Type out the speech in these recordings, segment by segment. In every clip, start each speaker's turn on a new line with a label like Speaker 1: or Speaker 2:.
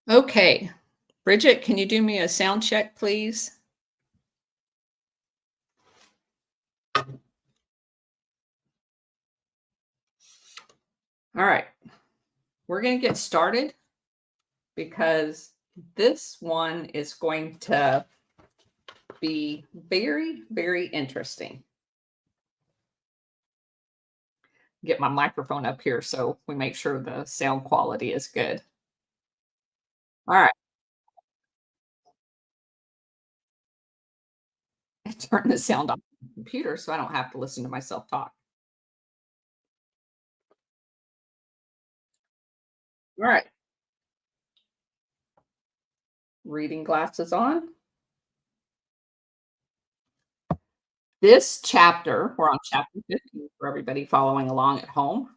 Speaker 1: Okay. Bridget, can you do me a sound check, please? All right. We're going to get started because this one is going to be very, very interesting. Get my microphone up here so we make sure the sound quality is good. All right. Turn the sound off the computer so I don't have to listen to myself talk. All right. Reading glasses on. This chapter, we're on chapter 15 for everybody following along at home,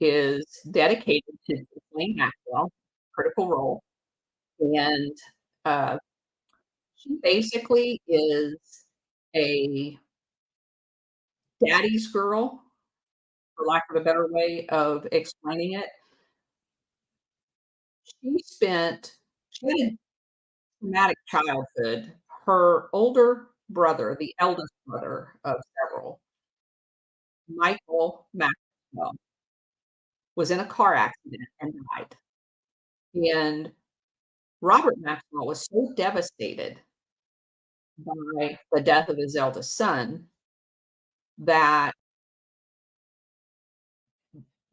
Speaker 1: is dedicated to Ghislaine Maxwell, critical role, and, uh, she basically is a daddy's girl, for lack of a better way of explaining it. She had a traumatic childhood. Her older brother, the eldest brother of several, Michael Maxwell, was in a car accident and died, and Robert Maxwell was so devastated by the death of his eldest son that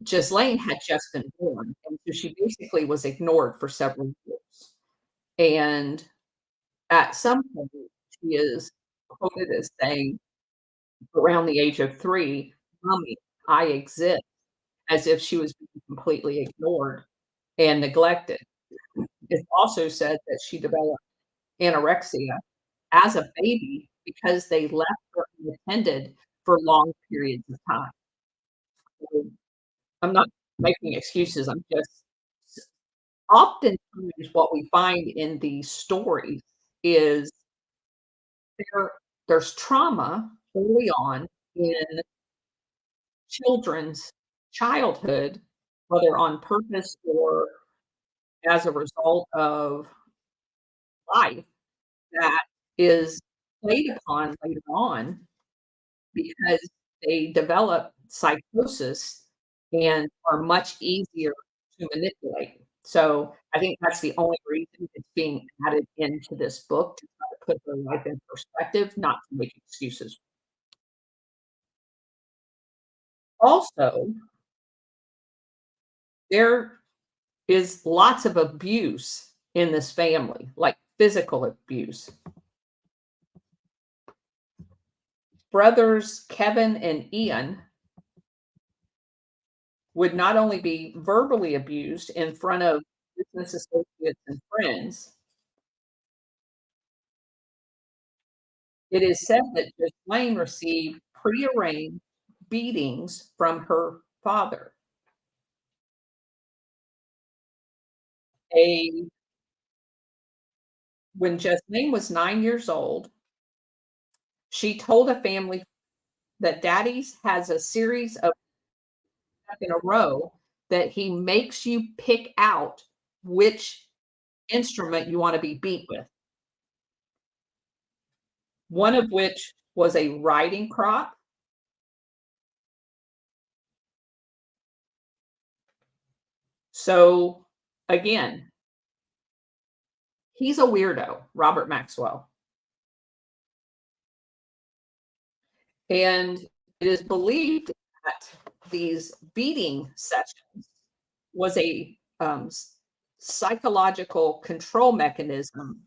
Speaker 1: Ghislaine had just been born, and so she basically was ignored for several years, and at some point, she is quoted as saying, around the age of 3, "Mommy, I exist," as if she was being completely ignored and neglected. It's also said that she developed anorexia as a baby because they left her unattended for long periods of time. So, I'm not making excuses, I'm just oftentimes what we find in these stories is there there's trauma early on in children's childhood, whether on purpose or as a result of life, that is played upon later on because they develop psychosis and are much easier to manipulate. So, I think that's the only reason it's being added into this book to try to put their life in perspective, not to make excuses. Also, there is lots of abuse in this family, like physical abuse. Brothers Kevin and Ian would not only be verbally abused in front of business associates and friends, it is said that Ghislaine received prearranged beatings from her father. A When Ghislaine was 9 years old, she told a family that Daddy's has a series of in a row that he makes you pick out which instrument you wanna be beat with, one of which was a riding crop. So, again, he's a weirdo, Robert Maxwell, and it is believed that these beating sessions was a, psychological control mechanism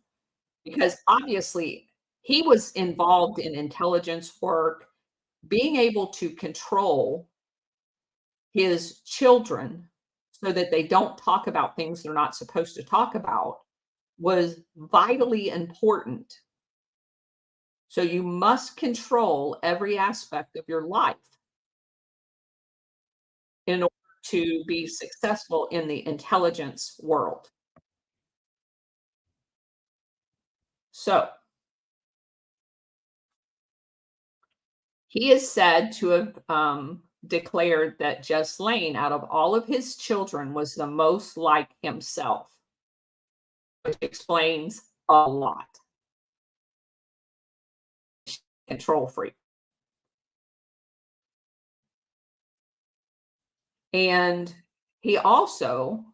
Speaker 1: because obviously he was involved in intelligence work, being able to control his children so that they don't talk about things they're not supposed to talk about was vitally important. So you must control every aspect of your life in order to be successful in the intelligence world. So he is said to have declared that Just Lane, out of all of his children, was the most like himself. which explains a lot. Control freak. And he also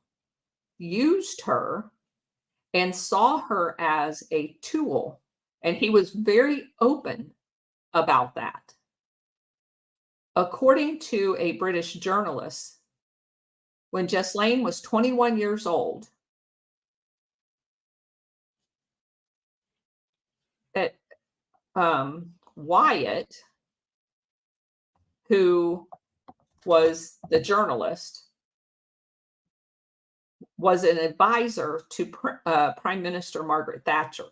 Speaker 1: used her and saw her as a tool. And he was very open about that. According to a British journalist, when Ghislaine was 21 years old, that Wyatt, who was the journalist, was an advisor to Prime Minister Margaret Thatcher.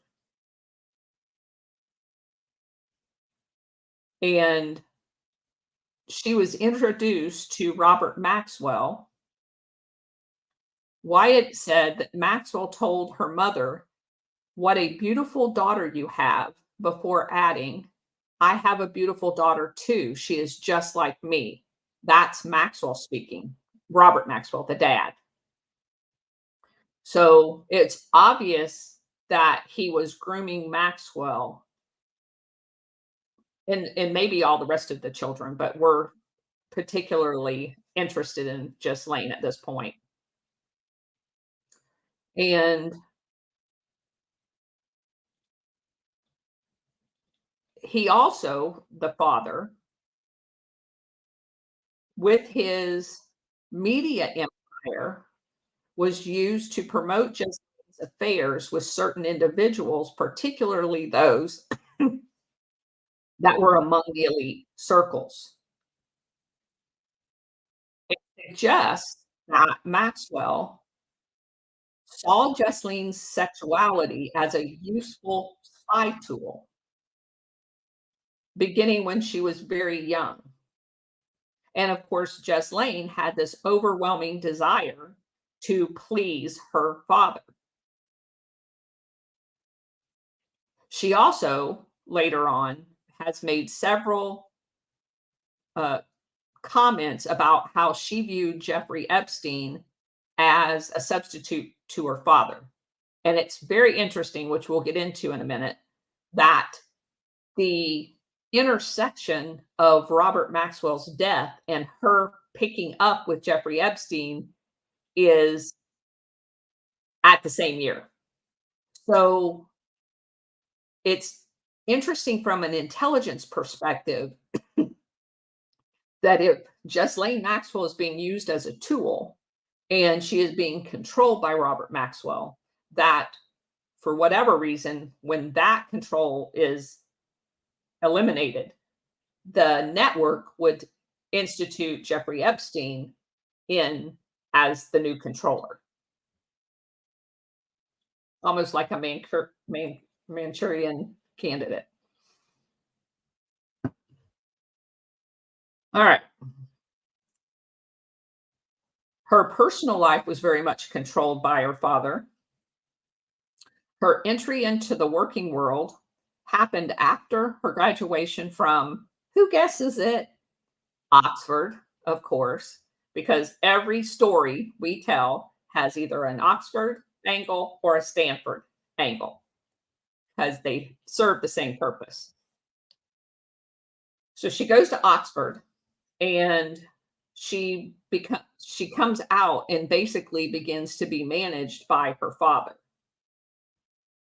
Speaker 1: And she was introduced to Robert Maxwell. Wyatt said that Maxwell told her mother, "What a beautiful daughter you have," before adding, "I have a beautiful daughter too. She is just like me." That's Maxwell speaking, Robert Maxwell, the dad. So it's obvious that he was grooming Maxwell and maybe all the rest of the children, but we're particularly interested in just Lane at this point. And he also, the father, with his media empire, was used to promote just affairs with certain individuals, particularly those that were among the elite circles. It suggests that Maxwell saw Jesslyn's sexuality as a useful spy tool, beginning when she was very young. And of course, Jess Lane had this overwhelming desire to please her father. She also, later on, has made several uh, comments about how she viewed Jeffrey Epstein as a substitute to her father. And it's very interesting, which we'll get into in a minute, that the intersection of Robert Maxwell's death and her picking up with Jeffrey Epstein is at the same year. So it's interesting from an intelligence perspective that if Ghislaine Maxwell is being used as a tool and she is being controlled by Robert Maxwell, that for whatever reason, when that control is eliminated, the network would institute Jeffrey Epstein in as the new controller, almost like a Manchurian candidate. All right. Her personal life was very much controlled by her father. Her entry into the working world happened after her graduation from, who guesses it? Oxford, of course, because every story we tell has either an Oxford angle or a Stanford angle because they serve the same purpose. So she goes to Oxford and she comes out and basically begins to be managed by her father.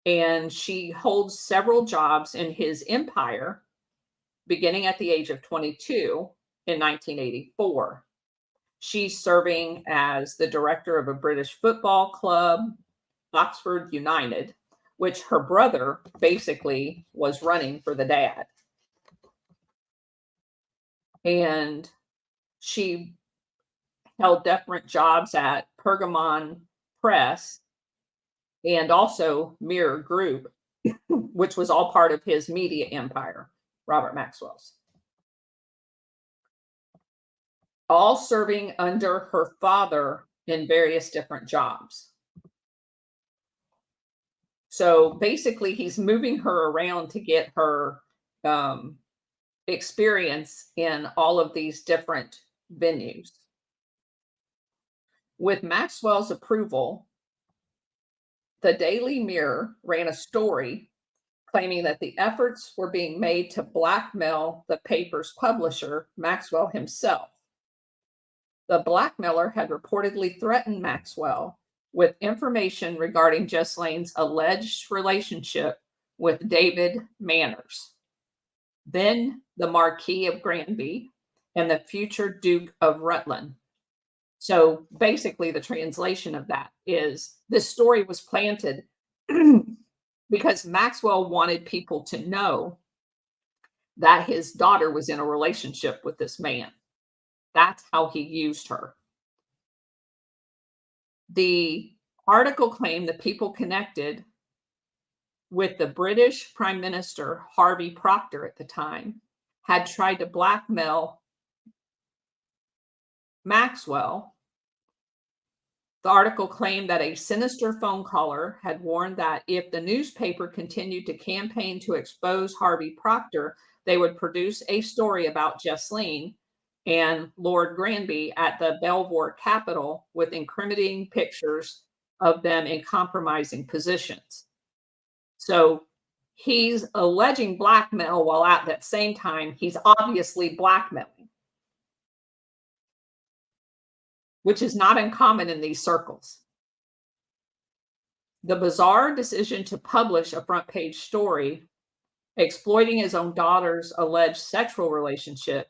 Speaker 1: And she holds several jobs in his empire beginning at the age of 22 in 1984. She's serving as the director of a British football club, Oxford United, which her brother basically was running for the dad. And she held different jobs at Pergamon Press and also Mirror Group, which was all part of his media empire, Robert Maxwell's. All serving under her father in various different jobs. So basically, he's moving her around to get her experience in all of these different venues. With Maxwell's approval, The Daily Mirror ran a story claiming that the efforts were being made to blackmail the paper's publisher, Maxwell himself. The blackmailer had reportedly threatened Maxwell with information regarding Ghislaine's alleged relationship with David Manners, then the Marquis of Granby and the future Duke of Rutland. So basically, the translation of that is this story was planted because Maxwell wanted people to know that his daughter was in a relationship with this man. That's how he used her. The article claimed that people connected with the British Prime Minister Harvey Procter at the time had tried to blackmail Maxwell. The article claimed that a sinister phone caller had warned that if the newspaper continued to campaign to expose Harvey Procter, they would produce a story about Ghislaine and Lord Granby at the Belvoir Capitol with incriminating pictures of them in compromising positions. So he's alleging blackmail while at that same time, he's obviously blackmailing, which is not uncommon in these circles. The bizarre decision to publish a front page story exploiting his own daughter's alleged sexual relationship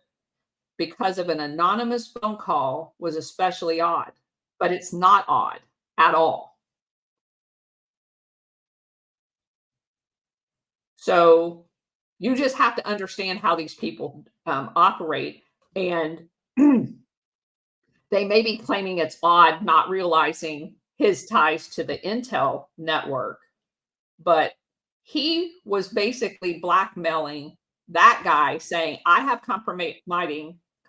Speaker 1: because of an anonymous phone call was especially odd, but it's not odd at all. So you just have to understand how these people operate, and they may be claiming it's odd, not realizing his ties to the Intel network, but he was basically blackmailing that guy, saying, I have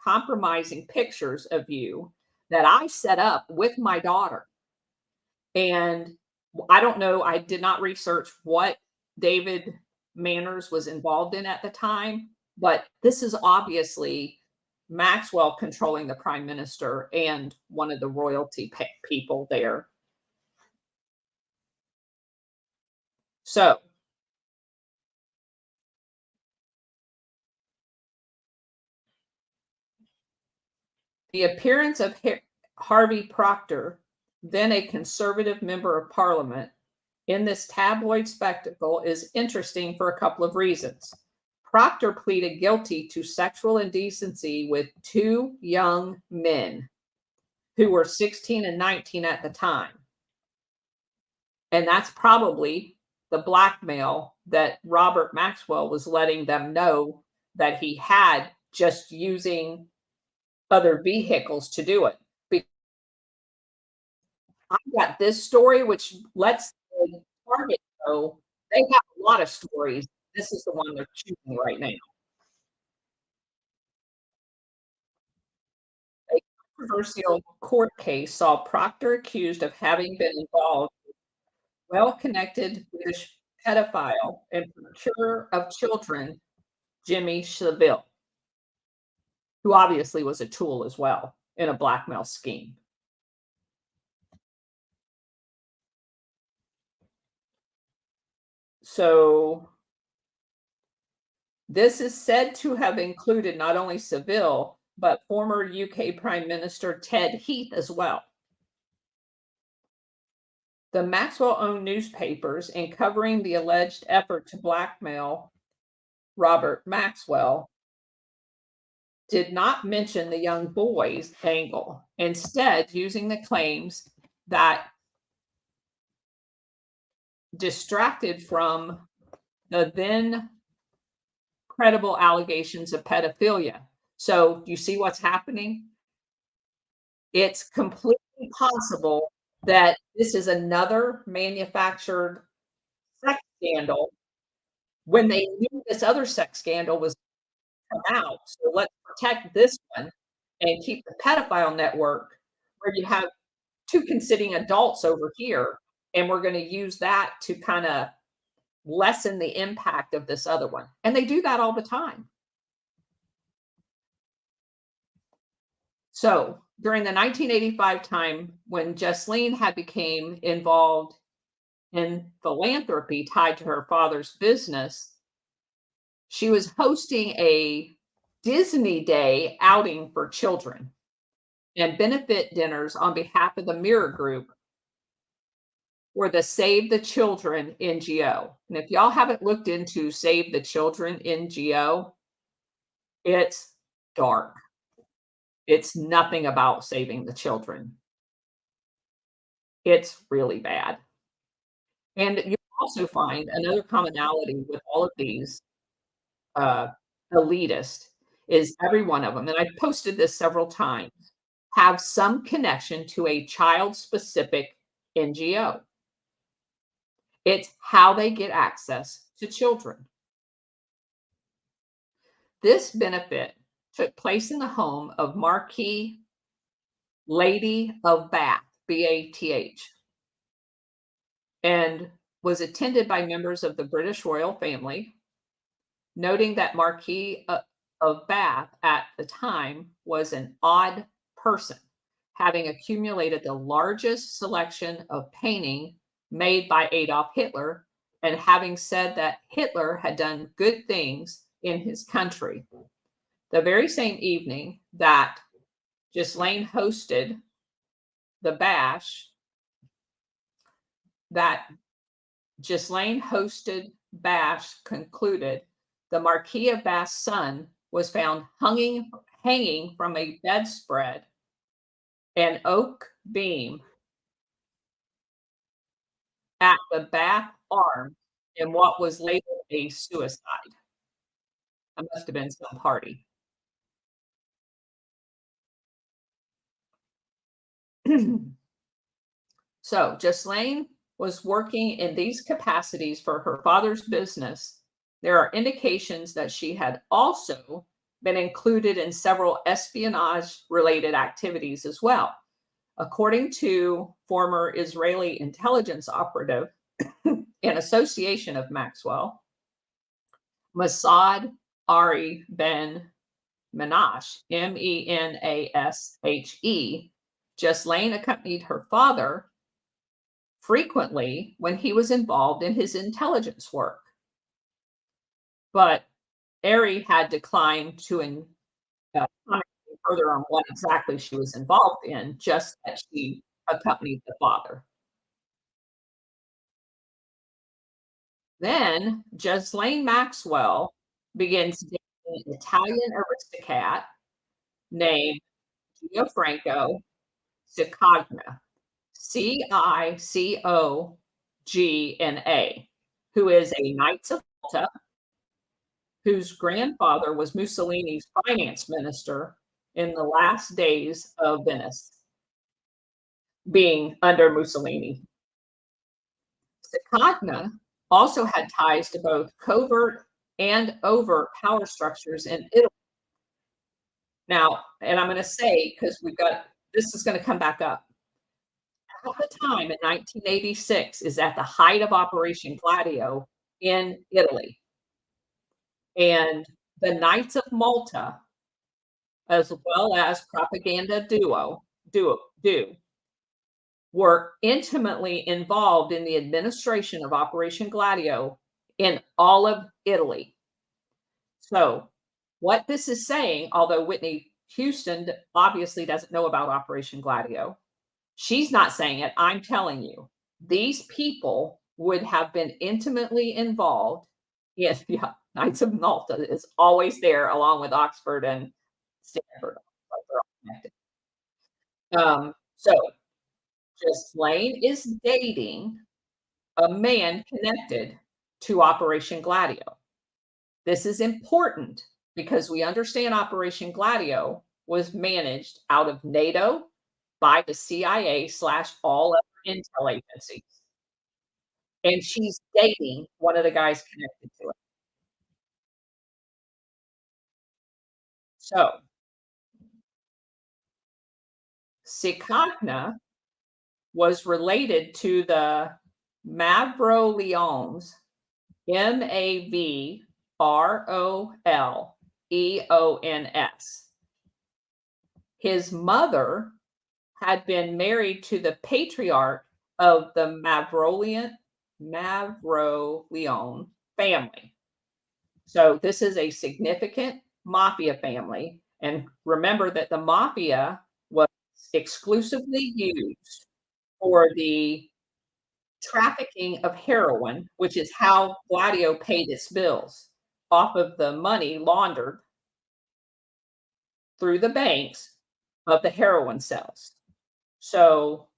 Speaker 1: compromising pictures of you that I set up with my daughter. And I don't know, I did not research what David Manners was involved in at the time, but this is obviously Maxwell controlling the prime minister and one of the royalty people there. So the appearance of Harvey Procter, then a conservative member of parliament, in this tabloid spectacle is interesting for a couple of reasons. Procter pleaded guilty to sexual indecency with two young men who were 16 and 19 at the time. And that's probably the blackmail that Robert Maxwell was letting them know that he had, just using other vehicles to do it. I've got this story, which lets the target know they have a lot of stories. This is the one they're choosing right now. A controversial court case saw Proctor accused of having been involved with well-connected British pedophile and procurer of children, Jimmy Savile, who obviously was a tool as well in a blackmail scheme. So this is said to have included not only Savile, but former UK Prime Minister Ted Heath as well. The Maxwell-owned newspapers, in covering the alleged effort to blackmail Robert Maxwell, did not mention the young boy's angle, instead using the claims that distracted from the then credible allegations of pedophilia. So you see what's happening? It's completely possible that this is another manufactured sex scandal when they knew this other sex scandal was come out. So let's protect this one and keep the pedophile network where you have two consenting adults over here, and we're gonna use that to kinda lessen the impact of this other one. And they do that all the time. So during the 1985 time when Ghislaine had became involved and philanthropy tied to her father's business, she was hosting a Disney Day outing for children and benefit dinners on behalf of the Mirror Group or the Save the Children NGO. And if y'all haven't looked into Save the Children NGO, it's dark. It's nothing about saving the children. It's really bad. And you also find another commonality with all of these uh, elitist is every one of them, and I've posted this several times, have some connection to a child specific NGO. It's how they get access to children. This benefit took place in the home of Marquis Lady of Bath, BATH, and was attended by members of the British royal family, noting that Marquis of Bath at the time was an odd person, having accumulated the largest selection of painting made by Adolf Hitler and having said that Hitler had done good things in his country. The very same evening that Ghislaine hosted the bash, that Ghislaine hosted bash concluded, the Marquis of Bath's son was found hanging from a bedspread, an oak beam at the Bath Arms in what was labeled a suicide. It must have been some party. So Ghislaine was working in these capacities for her father's business. There are indications that she had also been included in several espionage related activities as well. According to former Israeli intelligence operative in association of Maxwell, Mossad Ari Ben Menashe, Menashe, Ghislaine accompanied her father frequently when he was involved in his intelligence work. But Ari had declined to comment further on what exactly she was involved in, just that she accompanied the father. Then Ghislaine Maxwell begins dating an Italian aristocrat named Gianfranco Cicogna, Cicogna, who is a Knights of Malta, whose grandfather was Mussolini's finance minister in the last days of Venice, being under Mussolini. Cicogna also had ties to both covert and overt power structures in Italy. Now, and I'm going to say, because we've got this is going to come back up. At the time in 1986 is at the height of Operation Gladio in Italy. And the Knights of Malta, as well as Propaganda Do, were intimately involved in the administration of Operation Gladio in all of Italy. So, what this is saying, although Whitney Houston obviously doesn't know about Operation Gladio, she's not saying it. I'm telling you, these people would have been intimately involved. Yes, yeah, Knights of Malta is always there, along with Oxford and Stanford. Like they're all connected. So Ghislaine is dating a man connected to Operation Gladio. This is important because we understand Operation Gladio was managed out of NATO by the CIA slash all other intel agencies. And she's dating one of the guys connected to it. So Cicogna was related to the Mavroleons, Mavroleons. His mother had been married to the patriarch of the Mavroleone family. So this is a significant mafia family. And remember that the mafia was exclusively used for the trafficking of heroin, which is how Gladio paid its bills off of the money laundered through the banks of the heroin sales. So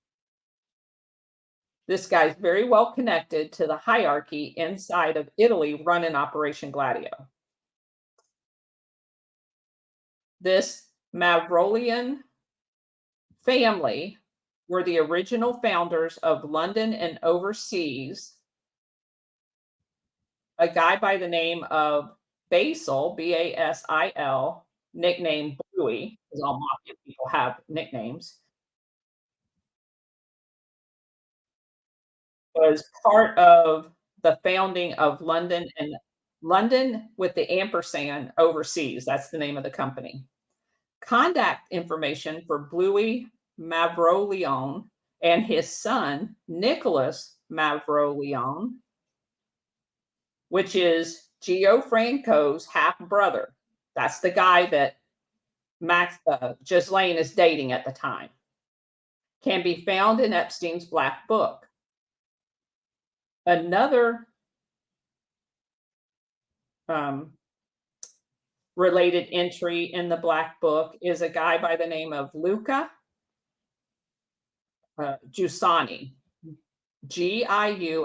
Speaker 1: this guy's very well connected to the hierarchy inside of Italy running Operation Gladio. This Mavrolean family were the original founders of London and Overseas. A guy by the name of Basil, Basil, nicknamed Bluey, because all mafia people have nicknames, was part of the founding of London with the ampersand overseas. That's the name of the company. Contact information for Bluey Mavroleone and his son, Nicholas Mavroleone, which is Gio Franco's half brother. That's the guy that Ghislaine is dating at the time. Can be found in Epstein's Black Book. Another related entry in the Black Book is a guy by the name of Luca Giussani, Giussani,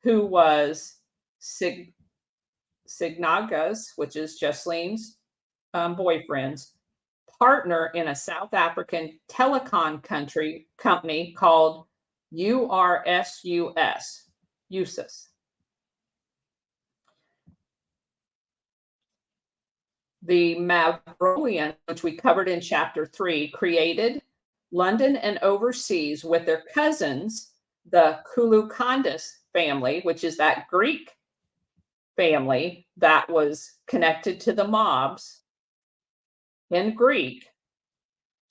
Speaker 1: who was Signaga's, which is Jesslyn's boyfriend's partner in a South African telecom company called USUS. The Mavrolean, which we covered in chapter 3, created London and Overseas with their cousins, the Kouloukandis family, which is that Greek family that was connected to the mobs in Greek.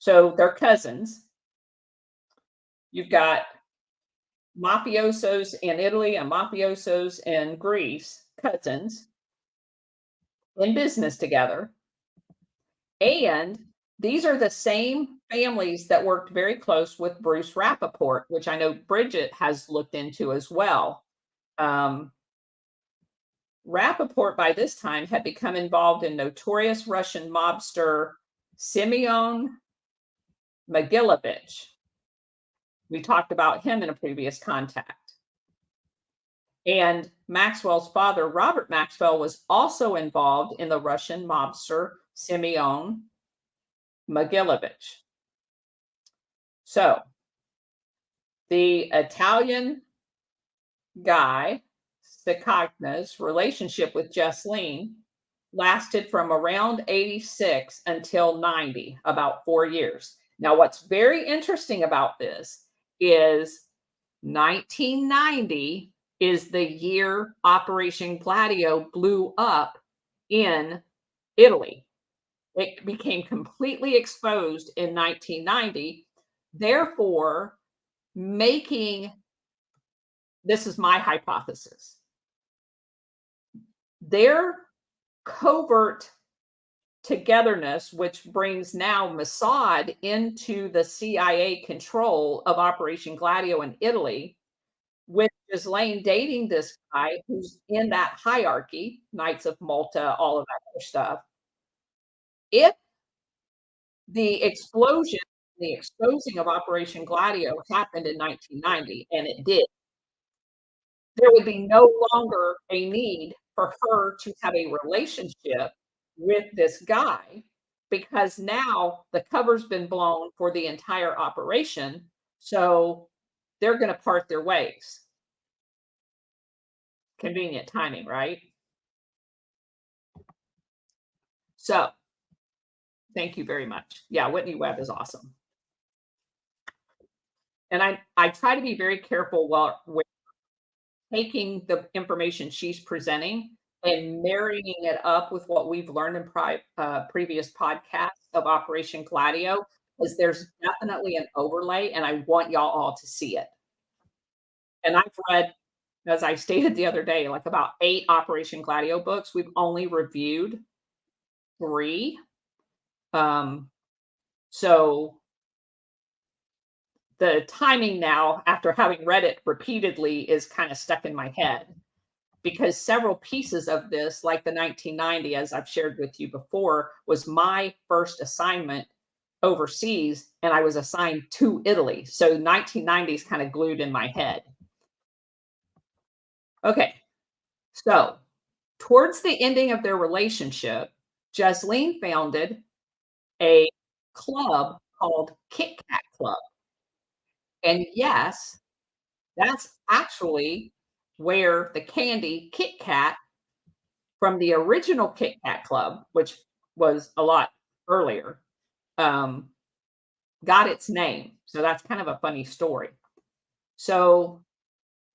Speaker 1: So they're cousins. You've got mafiosos in Italy and mafiosos in Greece, cousins in business together. And these are the same families that worked very close with Bruce Rappaport, which I know Bridget has looked into as well. Rappaport by this time had become involved in notorious Russian mobster Simeon Mogilevich. We talked about him in a previous contact. And Maxwell's father, Robert Maxwell, was also involved in the Russian mobster Simeon Mogilevich. So the Italian guy, Sicagna's relationship with Jesslyn lasted from around 86 until 90, about 4 years. Now, what's very interesting about this is 1990 is the year Operation Gladio blew up in Italy. It became completely exposed in 1990, therefore making, this is my hypothesis, their covert togetherness, which brings now Mossad into the CIA control of Operation Gladio in Italy, with Ghislaine dating this guy who's in that hierarchy, Knights of Malta, all of that other stuff. If the explosion, the exposing of Operation Gladio happened in 1990, and it did, there would be no longer a need for her to have a relationship with this guy because now the cover's been blown for the entire operation. So they're going to part their ways. Convenient timing, right? So thank you very much. Yeah, Whitney Webb is awesome. And I try to be very careful while with taking the information she's presenting and marrying it up with what we've learned in previous podcasts of Operation Gladio, because there's definitely an overlay, and I want y'all all to see it. And I've read, as I stated the other day, like about 8 Operation Gladio books. We've only reviewed 3. Um, so the timing now, after having read it repeatedly, is kind of stuck in my head because several pieces of this, like the 1990, as I've shared with you before, was my first assignment overseas, and I was assigned to Italy. So 1990 is kind of glued in my head. Okay, so towards the ending of their relationship, Jesseline founded a club called Kit Kat Club. And yes, that's actually where the candy Kit Kat from the original Kit Kat Club, which was a lot earlier, um, got its name. So that's kind of a funny story. So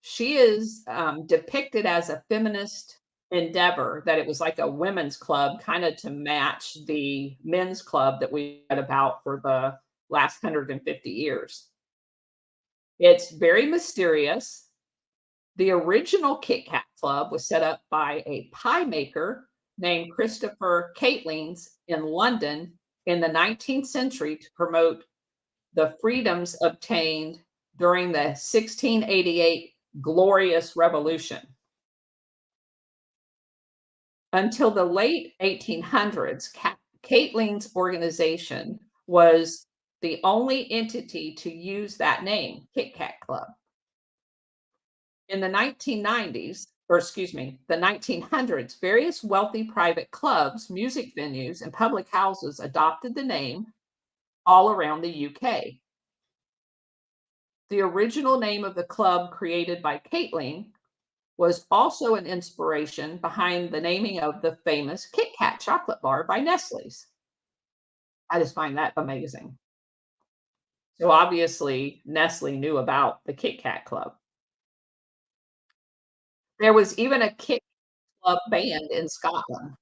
Speaker 1: she is depicted as a feminist endeavor, that it was like a women's club, kind of to match the men's club that we read about for the last 150 years. It's very mysterious. The original Kit Kat Club was set up by a pie maker named Christopher Catlings in London in the 19th century to promote the freedoms obtained during the 1688 Glorious Revolution. Until the late 1800s, Catling's organization was the only entity to use that name, Kit Kat Club. In the 1990s, or excuse me, the 1900s, various wealthy private clubs, music venues, and public houses adopted the name all around the UK. The original name of the club created by Caitlin was also an inspiration behind the naming of the famous Kit Kat chocolate bar by Nestle's. I just find that amazing. So obviously, Nestle knew about the Kit Kat Club. There was even a Kit Club band in Scotland.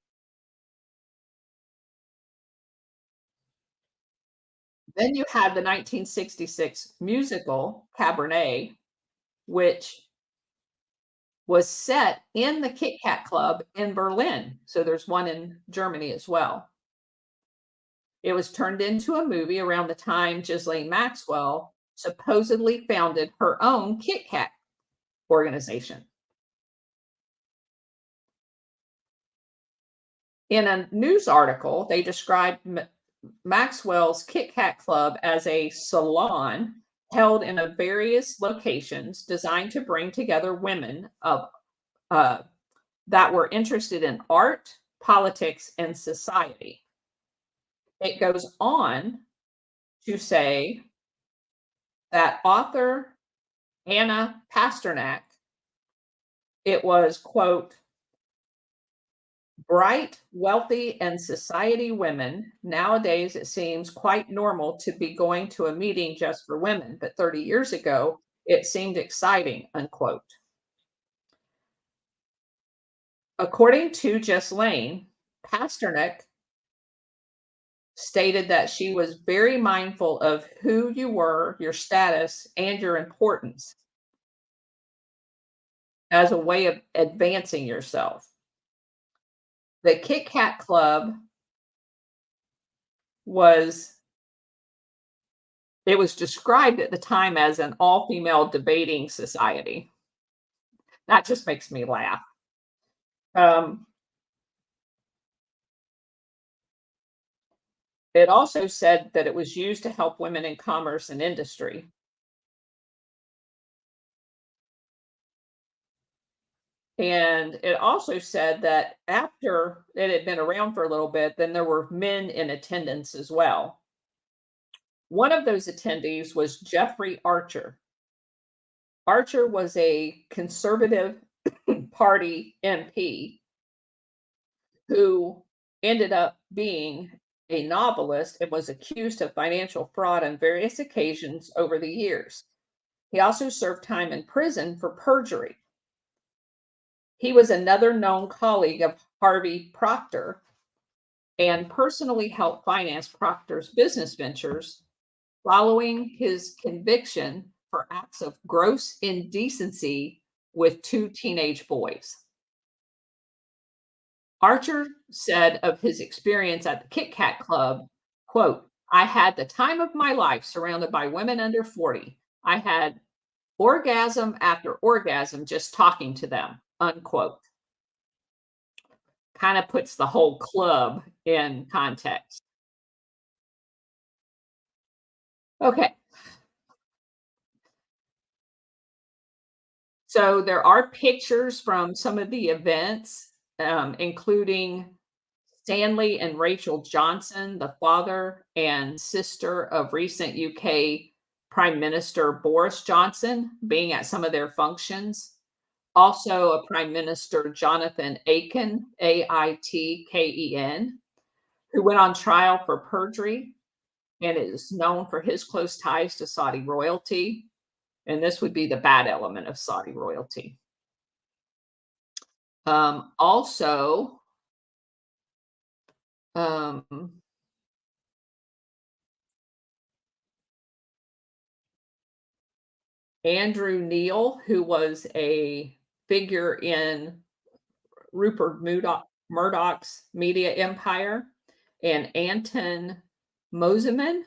Speaker 1: Then you had the 1966 musical Cabaret, which was set in the Kit Kat Club in Berlin. So there's one in Germany as well. It was turned into a movie around the time Ghislaine Maxwell supposedly founded her own Kit Kat organization. In a news article, they described Maxwell's Kit Kat Club as a salon held in a various locations designed to bring together women of uh, that were interested in art, politics, and society. It goes on to say that author Anna Pasternak, it was, quote, bright, wealthy, and society women. Nowadays, it seems quite normal to be going to a meeting just for women, but 30 years ago, it seemed exciting, unquote. According to Jess Lane, Pasternak stated that she was very mindful of who you were, your status, and your importance as a way of advancing yourself. The Kit Kat Club was it was described at the time as an all-female debating society. That just makes me laugh. Um, it also said that it was used to help women in commerce and industry. And it also said that after it had been around for a little bit, then there were men in attendance as well. One of those attendees was Jeffrey Archer. Archer was a conservative party MP who ended up being a novelist and was accused of financial fraud on various occasions over the years. He also served time in prison for perjury. He was another known colleague of Harvey Procter and personally helped finance Procter's business ventures following his conviction for acts of gross indecency with two teenage boys. Archer said of his experience at the Kit Kat Club, quote, I had the time of my life surrounded by women under 40. I had orgasm after orgasm just talking to them, unquote. Kind of puts the whole club in context. Okay, so there are pictures from some of the events, including Stanley and Rachel Johnson, the father and sister of recent UK Prime Minister Boris Johnson, being at some of their functions. Also, a Prime Minister Jonathan Aiken, Aitken, who went on trial for perjury and is known for his close ties to Saudi royalty. And this would be the bad element of Saudi royalty. Also, um, Andrew Neil, who was a figure in Murdoch's media empire, and Anton Moseman,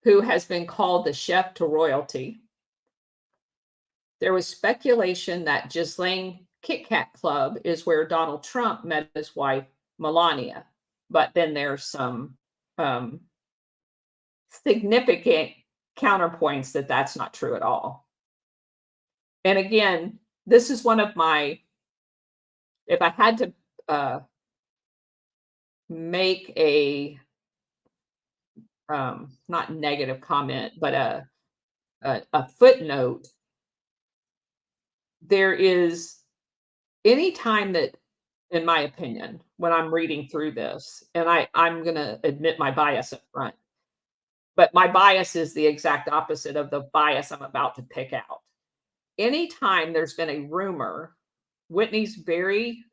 Speaker 1: who has been called the chef to royalty. There was speculation that Ghislaine Kit Kat Club is where Donald Trump met his wife, Melania. But then there's some um, significant counterpoints that that's not true at all. And again, this is one of my, if I had to make a not negative comment, but a footnote, there is any time that, in my opinion, when I'm reading through this, and I'm going to admit my bias up front, but my bias is the exact opposite of the bias I'm about to pick out. Anytime there's been a rumor, Whitney's very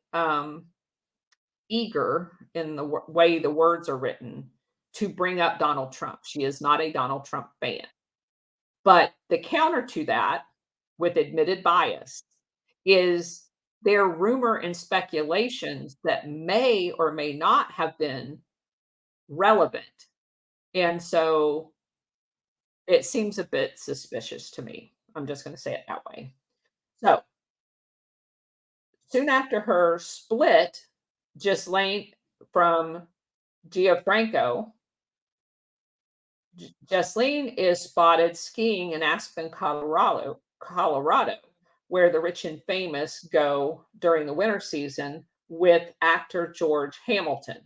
Speaker 1: eager in the way the words are written to bring up Donald Trump. She is not a Donald Trump fan. But the counter to that, with admitted bias, is there rumor and speculations that may or may not have been relevant. And so it seems a bit suspicious to me. I'm just going to say it that way. So soon after her split, Ghislaine from Gianfranco, Ghislaine is spotted skiing in Aspen, Colorado, where the rich and famous go during the winter season with actor George Hamilton.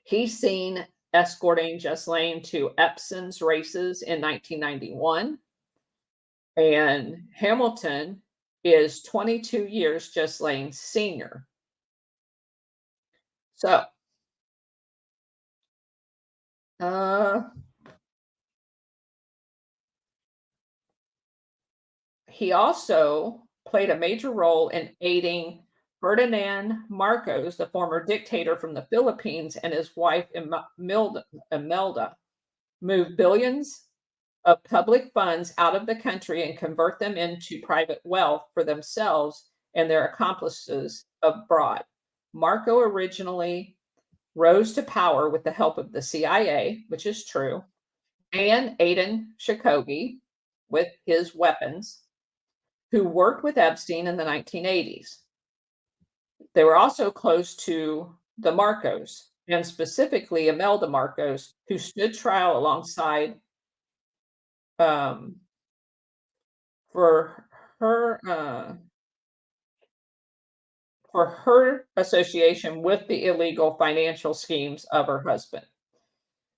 Speaker 1: He's seen escorting Ghislaine to Epson's races in 1991. And Hamilton is 22 years Ghislaine's senior. So, he also played a major role in aiding Ferdinand Marcos, the former dictator from the Philippines, and his wife Imelda move billions of public funds out of the country and convert them into private wealth for themselves and their accomplices abroad. Marco originally rose to power with the help of the CIA, which is true, and Aiden Shikogi with his weapons, who worked with Epstein in the 1980s. They were also close to the Marcos, and specifically Imelda Marcos, who stood trial alongside um, for her for her association with the illegal financial schemes of her husband.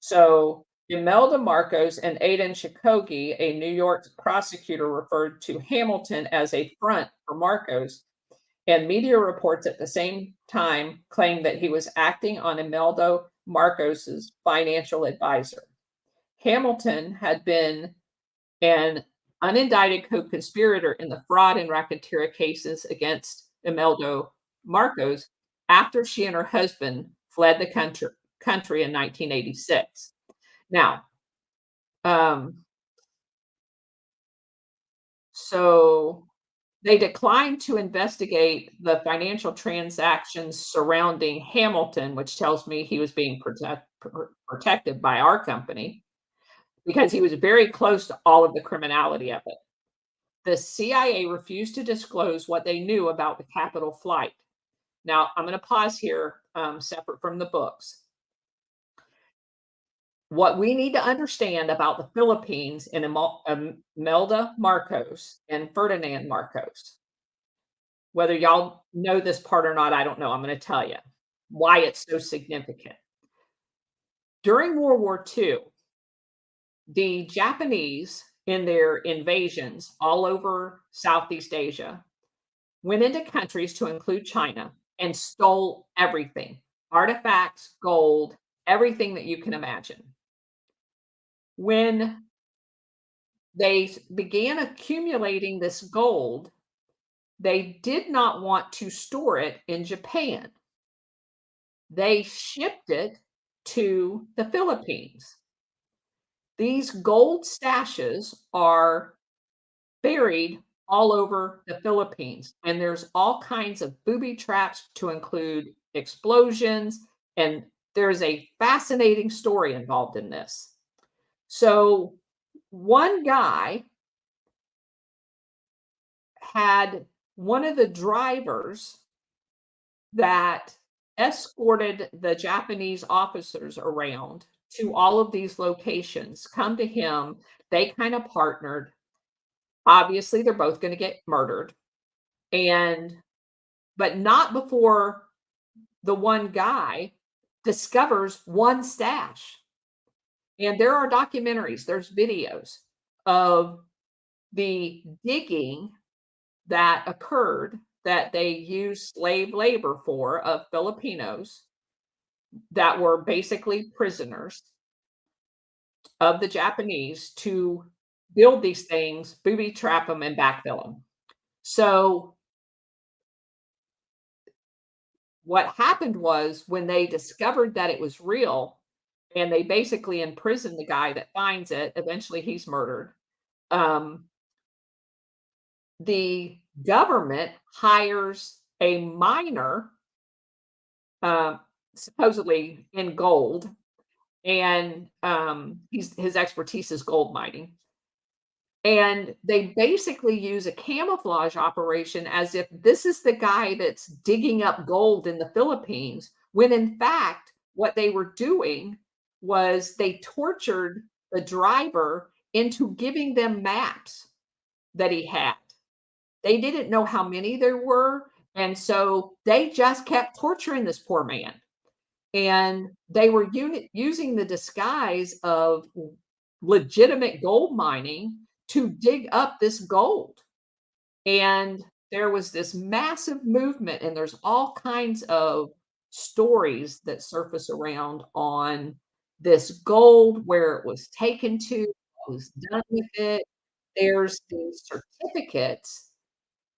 Speaker 1: So Imelda Marcos and Aiden Shikogi, a New York prosecutor, referred to Hamilton as a front for Marcos, and media reports at the same time claimed that he was acting on Imelda Marcos's financial advisor. Hamilton had been an unindicted co-conspirator in the fraud and racketeering cases against Imelda Marcos after she and her husband fled the country in 1986. Now, So they declined to investigate the financial transactions surrounding Hamilton, which tells me he was being protected by our company because he was very close to all of the criminality of it. The CIA refused to disclose what they knew about the Capitol flight. Now, I'm going to pause here, separate from the books. What we need to understand about the Philippines and Imelda Marcos and Ferdinand Marcos, whether y'all know this part or not, I don't know. I'm going to tell you why it's so significant. During World War II, the Japanese, in their invasions all over Southeast Asia, went into countries to include China and stole everything, artifacts, gold, everything that you can imagine. When they began accumulating this gold, they did not want to store it in Japan. They shipped it to the Philippines. These gold stashes are buried all over the Philippines, and there's all kinds of booby traps to include explosions, and there's a fascinating story involved in this. So, one guy had one of the drivers that escorted the Japanese officers around to all of these locations come to him. They kind of partnered. Obviously, they're both going to get murdered. And but not before the one guy discovers one stash. And there are documentaries, there's videos of the digging that occurred that they used slave labor for of Filipinos that were basically prisoners of the Japanese to build these things, booby trap them, and backfill them. So what happened was when they discovered that it was real and they basically imprisoned the guy that finds it, eventually he's murdered. Um, the government hires a miner, uh, supposedly in gold, and his expertise is gold mining. And they basically use a camouflage operation as if this is the guy that's digging up gold in the Philippines, when in fact, what they were doing was they tortured the driver into giving them maps that he had. They didn't know how many there were. And so they just kept torturing this poor man. And they were using the disguise of legitimate gold mining to dig up this gold. And there was this massive movement, and there's all kinds of stories that surface around on this gold, where it was taken to, what was done with it. There's these certificates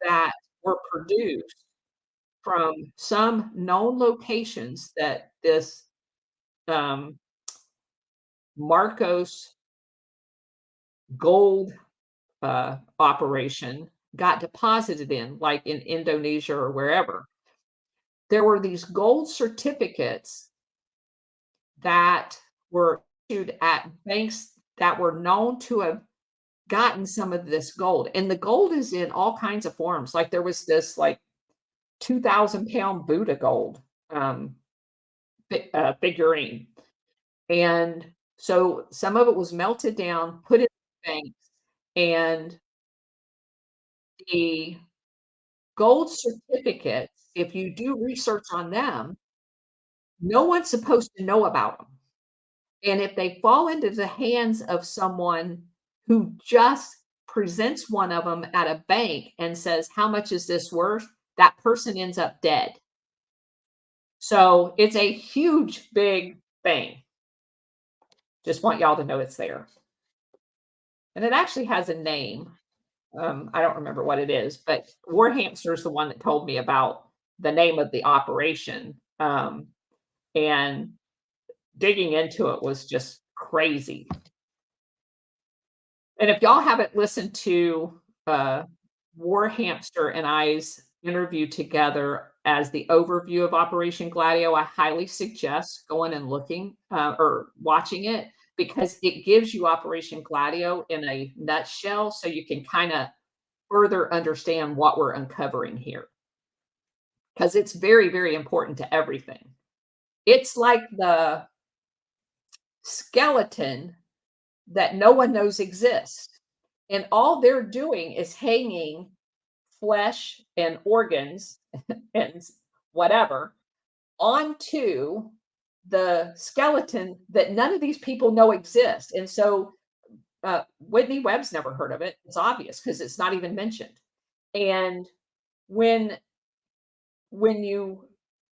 Speaker 1: that were produced from some known locations that this um, Marcos gold operation got deposited in, like in Indonesia or wherever. There were these gold certificates that were issued at banks that were known to have gotten some of this gold. And the gold is in all kinds of forms. Like there was this like 2,000-pound Buddha gold um, figurine. And so some of it was melted down, put in banks, and the gold certificates, if you do research on them, no one's supposed to know about them. And if they fall into the hands of someone who just presents one of them at a bank and says, "How much is this worth?" that person ends up dead. So it's a huge, big thing. Just want y'all to know it's there. And it actually has a name. I don't remember what it is, but War Hamster is the one that told me about the name of the operation. And digging into it was just crazy. And if y'all haven't listened to uh, War Hamster and I's interview together as the overview of Operation Gladio. I highly suggest going and looking, or watching it because it gives you Operation Gladio in a nutshell so you can kinda further understand what we're uncovering here, because it's very, very important to everything. It's like the skeleton that no one knows exists, and all they're doing is hanging flesh and organs and whatever onto the skeleton that none of these people know exists. And so Whitney Webb's never heard of it. It's obvious because it's not even mentioned. And when when you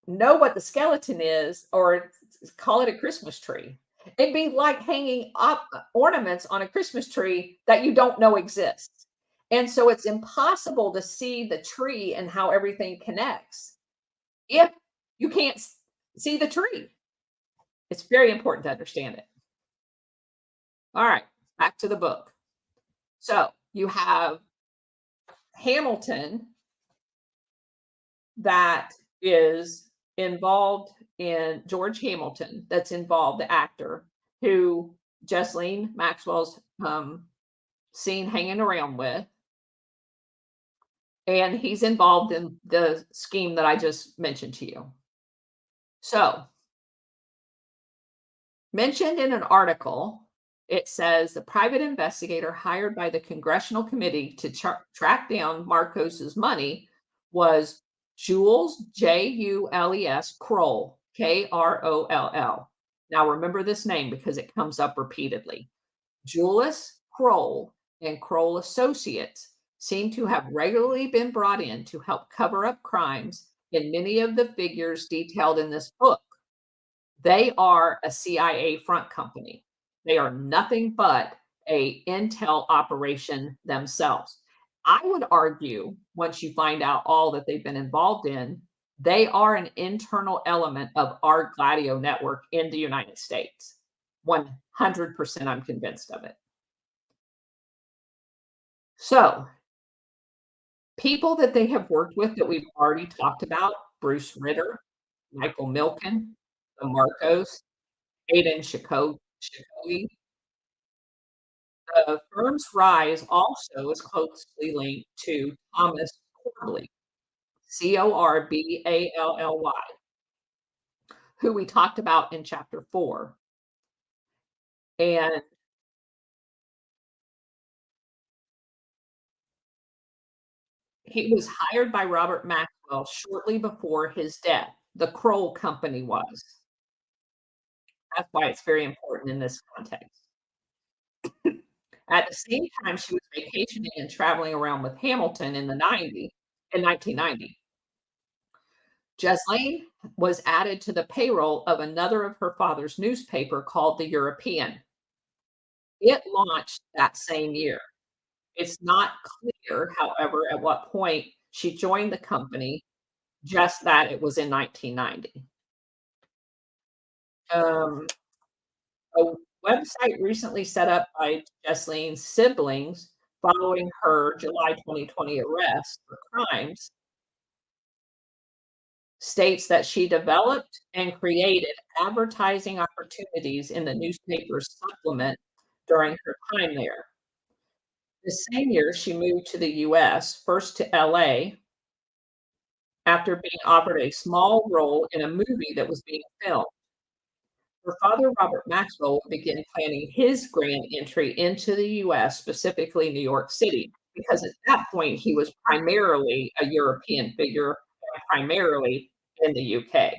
Speaker 1: know what the skeleton is, or call it a Christmas tree, it'd be like hanging up ornaments on a Christmas tree that you don't know exists. And so it's impossible to see the tree and how everything connects if you can't see the tree. It's very important to understand it. All right, back to the book. So you have Hamilton that is involved in George Hamilton, that's involved, the actor who Jesselyn Maxwell's seen hanging around with, and he's involved in the scheme that I just mentioned to you. So, mentioned in an article, it says the private investigator hired by the congressional committee to track down Marcos's money was Jules, Jules Kroll, Kroll. Now remember this name because it comes up repeatedly. Julius Kroll and Kroll Associates seem to have regularly been brought in to help cover up crimes in many of the figures detailed in this book. They are a CIA front company. They are nothing but a intel operation themselves. I would argue, once you find out all that they've been involved in, they are an internal element of our Gladio network in the United States. 100% I'm convinced of it. So, people that they have worked with that we've already talked about, Bruce Ritter, Michael Milken, the Marcos, Aiden Shikogi. The firm's rise also is closely linked to Thomas Corbally, Corbally, who we talked about in chapter 4. And he was hired by Robert Maxwell shortly before his death. The Kroll Company was. That's why it's very important in this context. At the same time, she was vacationing and traveling around with Hamilton in 1990. Jesselyn was added to the payroll of another of her father's newspaper called The European. It launched that same year. It's not clear, however, at what point she joined the company, just that it was in 1990. Um, a website recently set up by Jesselyn's siblings following her July 2020 arrest for crimes states that she developed and created advertising opportunities in the newspaper's supplement during her time there. The same year, she moved to the US, first to LA, after being offered a small role in a movie that was being filmed. Her father, Robert Maxwell, would begin planning his grand entry into the US, specifically New York City, because at that point he was primarily a European figure, primarily in the UK.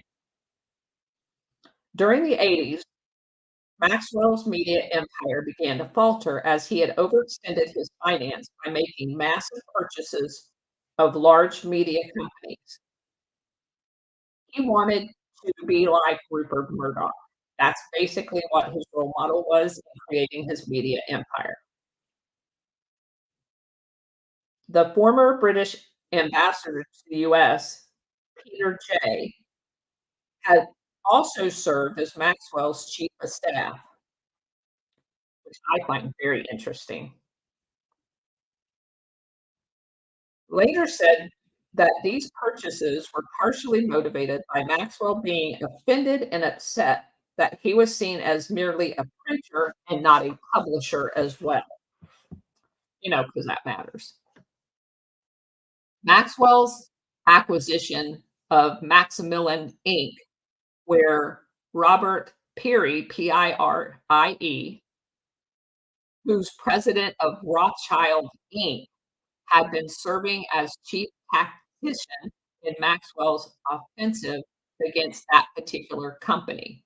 Speaker 1: During the 80s, Maxwell's media empire began to falter as he had overextended his finance by making massive purchases of large media companies. He wanted to be like Rupert Murdoch. That's basically what his role model was in creating his media empire. The former British ambassador to the US, Peter Jay, had also served as Maxwell's chief of staff, which I find very interesting. later said that these purchases were partially motivated by Maxwell being offended and upset that he was seen as merely a printer and not a publisher as well, because that matters. Maxwell's acquisition of Maximilian Inc., where Robert Peary, Pirie, who's president of Rothschild Inc., had been serving as chief tactician in Maxwell's offensive against that particular company.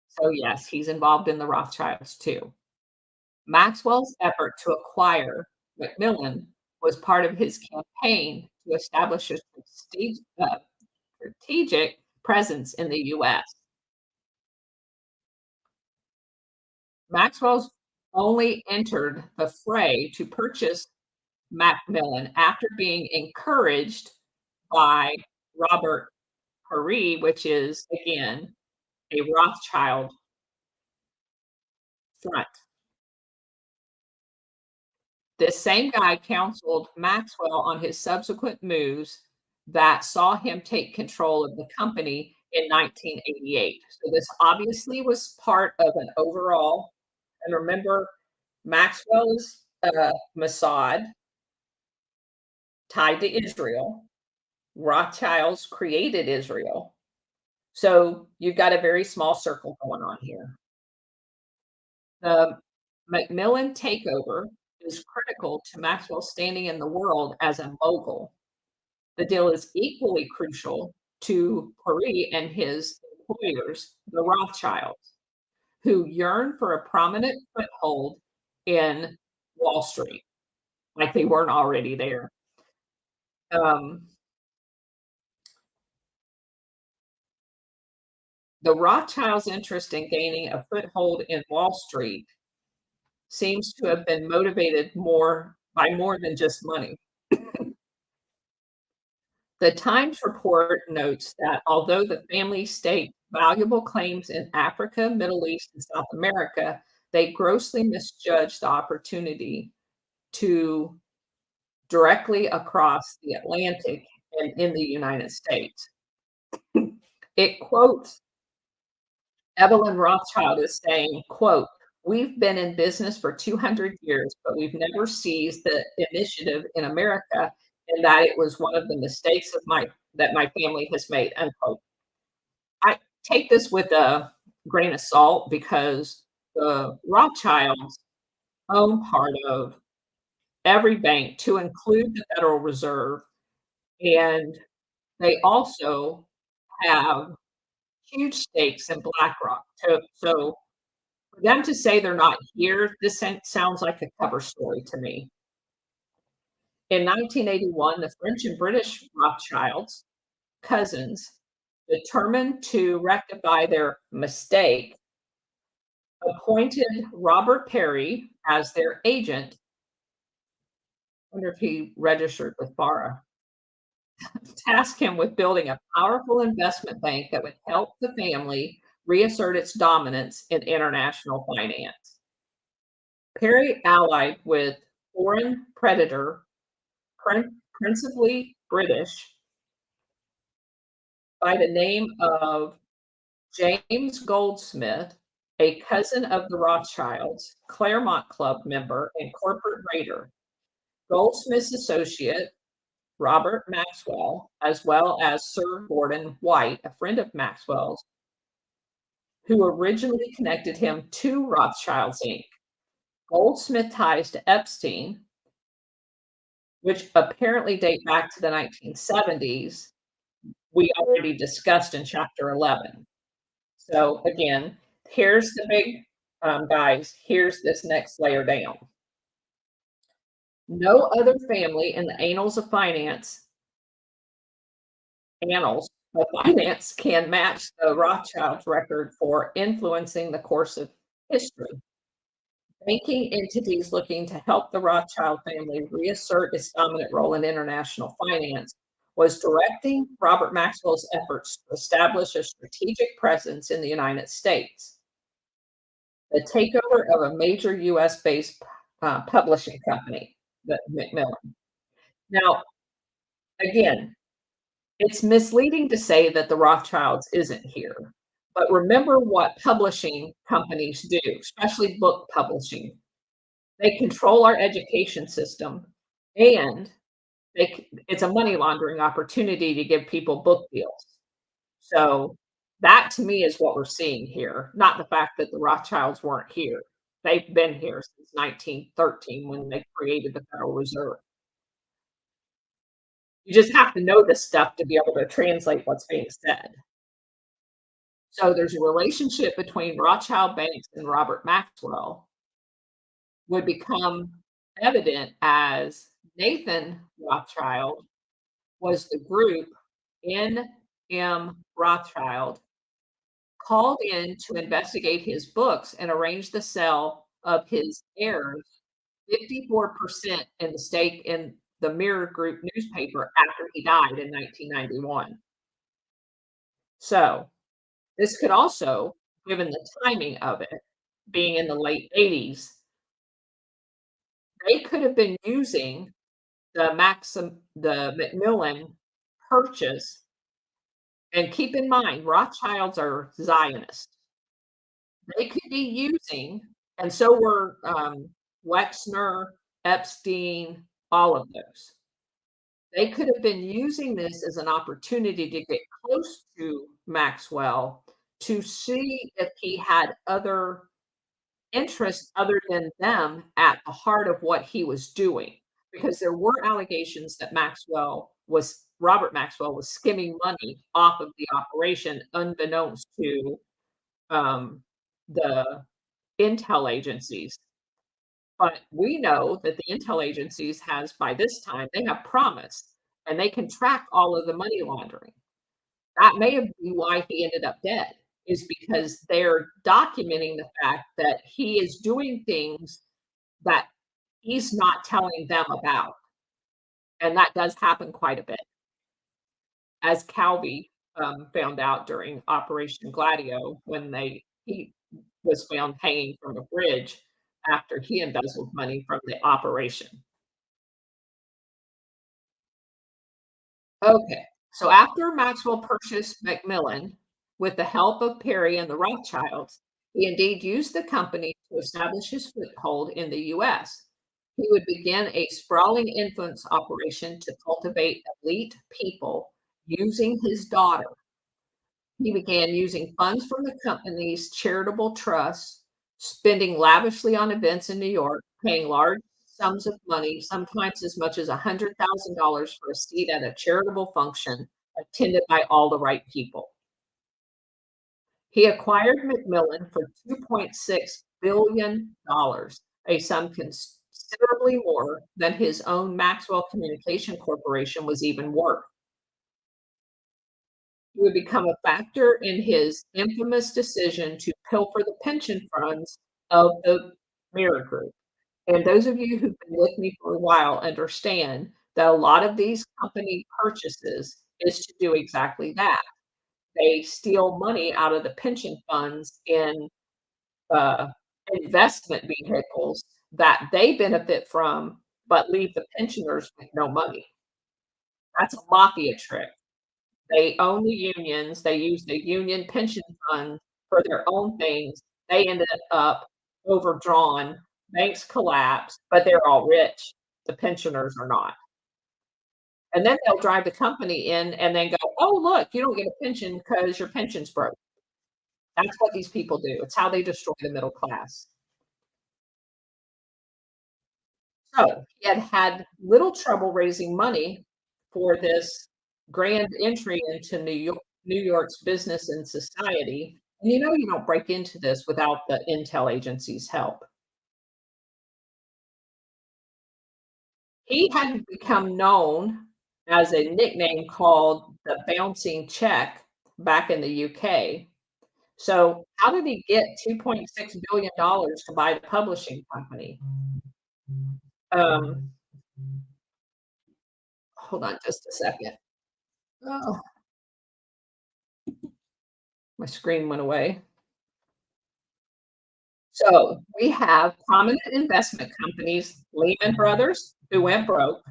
Speaker 1: So, yes, he's involved in the Rothschilds too. Maxwell's effort to acquire Macmillan was part of his campaign to establish a strategic presence in the US. Maxwell's only entered the fray to purchase Macmillan after being encouraged by Robert Paris, which is, again, a Rothschild front. This same guy counseled Maxwell on his subsequent moves that saw him take control of the company in 1988. So this obviously was part of an overall, and remember, Maxwell is Mossad tied to Israel. Rothschilds created Israel. So you've got a very small circle going on here. The Macmillan takeover is critical to Maxwell's standing in the world as a mogul. The deal is equally crucial to Paris and his employers, the Rothschilds, who yearn for a prominent foothold in Wall Street, like they weren't already there. Um, the Rothschilds' interest in gaining a foothold in Wall Street seems to have been motivated more than just money. The Times report notes that although the family staked valuable claims in Africa, Middle East, and South America, they grossly misjudged the opportunity to directly across the Atlantic and in the United States. It quotes Evelyn Rothschild as saying, quote, "We've been in business for 200 years, but we've never seized the initiative in America, and that it was one of the mistakes that my family has made," unquote. I take this with a grain of salt because the Rothschilds own part of every bank to include the Federal Reserve, and they also have huge stakes in BlackRock. So for them to say they're not here, this sounds like a cover story to me. In 1981, the French and British Rothschilds, cousins, determined to rectify their mistake, appointed Robert Perry as their agent. I wonder if he registered with FARA. Tasked him with building a powerful investment bank that would help the family reassert its dominance in international finance. Perry allied with foreign predator, principally British, by the name of James Goldsmith, a cousin of the Rothschilds, Claremont Club member, and corporate raider. Goldsmith's associate, Robert Maxwell, as well as Sir Gordon White, a friend of Maxwell's, who originally connected him to Rothschilds Inc. Goldsmith ties to Epstein, which apparently date back to the 1970s, we already discussed in chapter 11. So again, here's the big guys, here's this next layer down. No other family in the annals of finance can match the Rothschilds' record for influencing the course of history. Banking entities looking to help the Rothschild family reassert its dominant role in international finance was directing Robert Maxwell's efforts to establish a strategic presence in the United States. The takeover of a major US-based publishing company, the Macmillan. Now, Again, it's misleading to say that the Rothschilds isn't here, but remember what publishing companies do, especially book publishing. They control our education system, and it's a money laundering opportunity to give people book deals. So, that to me is what we're seeing here, not the fact that the Rothschilds weren't here. They've been here since 1913 when they created the Federal Reserve. You just have to know this stuff to be able to translate what's being said. So, there's a relationship between Rothschild Banks and Robert Maxwell would become evident as Nathan Rothschild was the group N.M. Rothschild called in to investigate his books and arrange the sale of his heirs 54% in the stake in the Mirror Group newspaper after he died in 1991. So, this could also, given the timing of it, being in the late 80s, they could have been using the Macmillan purchase, and keep in mind, Rothschilds are Zionists. They could be using, and so were, Wexner, Epstein, all of those. They could have been using this as an opportunity to get close to Maxwell to see if he had other interests other than them at the heart of what he was doing, because there were allegations that Robert Maxwell was skimming money off of the operation unbeknownst to, the intel agencies. But we know that the intel agencies has by this time, they have promised, and they can track all of the money laundering. That may have been why he ended up dead, is because they're documenting the fact that he is doing things that he's not telling them about, and that does happen quite a bit, as Calvi, found out during Operation Gladio when he was found hanging from a bridge after he embezzled money from the operation. Okay, so after Maxwell purchased Macmillan, with the help of Perry and the Rothschilds, he indeed used the company to establish his foothold in the US. He would begin a sprawling influence operation to cultivate elite people using his daughter. He began using funds from the company's charitable trusts, spending lavishly on events in New York, paying large sums of money, sometimes as much as $100,000 for a seat at a charitable function attended by all the right people. He acquired Macmillan for $2.6 billion, a sum considerably more than his own Maxwell Communication Corporation was even worth. Would become a factor in his infamous decision to pilfer the pension funds of the Mirror Group. And those of you who've been with me for a while understand that a lot of these company purchases is to do exactly that. They steal money out of the pension funds in uh, investment vehicles that they benefit from, but leave the pensioners with no money. That's a mafia trick. They own the unions, they use the union pension fund for their own things. They ended up overdrawn, banks collapse, but they're all rich. The pensioners are not. And then they'll drive the company in and then go, "Oh, look, you don't get a pension because your pension's broke." That's what these people do. It's how they destroy the middle class. So, he had had little trouble raising money for this grand entry into New York's business and society, and you don't break into this without the intel agency's help. He had become known as a nickname called the bouncing check back in the UK. So, how did he get $2.6 billion to buy the publishing company? Um, Hold on just a second. Oh, my screen went away. So we have prominent investment companies, Lehman Brothers, who went broke,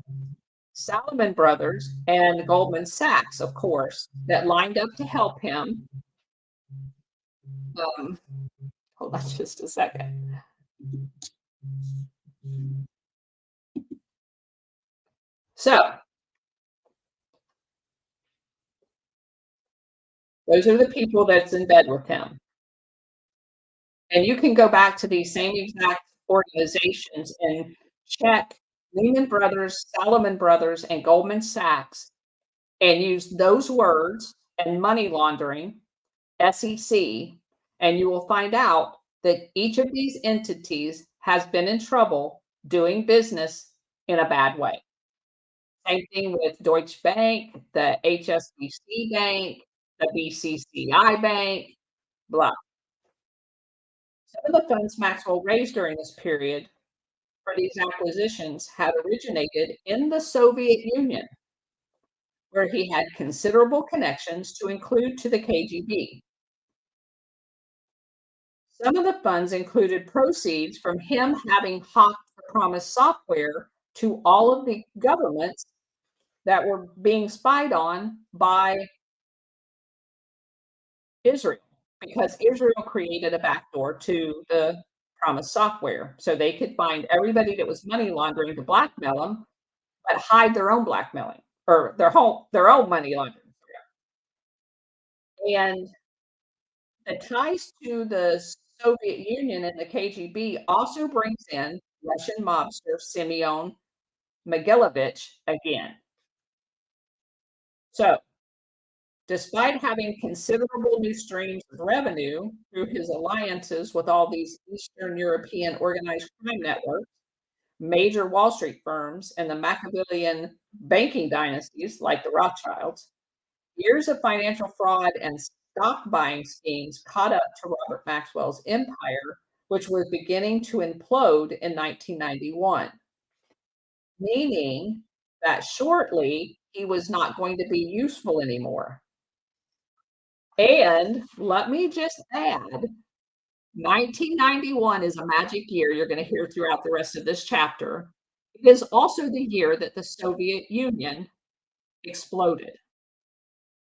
Speaker 1: Salomon Brothers and Goldman Sachs, of course, that lined up to help him. Um, hold on just a second. So those are the people that's in bed with him. And you can go back to these same exact organizations and check Lehman Brothers, Salomon Brothers, and Goldman Sachs and use those words and money laundering, SEC, and you will find out that each of these entities has been in trouble doing business in a bad way. Same thing with Deutsche Bank, the HSBC Bank, the BCCI Bank, blah. Some of the funds Maxwell raised during this period for these acquisitions had originated in the Soviet Union, where he had considerable connections to include to the KGB. Some of the funds included proceeds from him having hawked the promised software to all of the governments that were being spied on by Israel, because Israel created a backdoor to the promised software so they could find everybody that was money laundering to blackmail them, but hide their own blackmailing or their own money laundering. And the ties to the Soviet Union and the KGB also brings in Russian mobster Semyon Mogilevich again. So, despite having considerable new streams of revenue through his alliances with all these Eastern European organized crime networks, major Wall Street firms, and the Machiavellian banking dynasties like the Rothschilds, years of financial fraud and stock buying schemes caught up to Robert Maxwell's empire, which was beginning to implode in 1991, meaning that shortly he was not going to be useful anymore. And let me just add, 1991 is a magic year you're going to hear throughout the rest of this chapter. It is also the year that the Soviet Union exploded,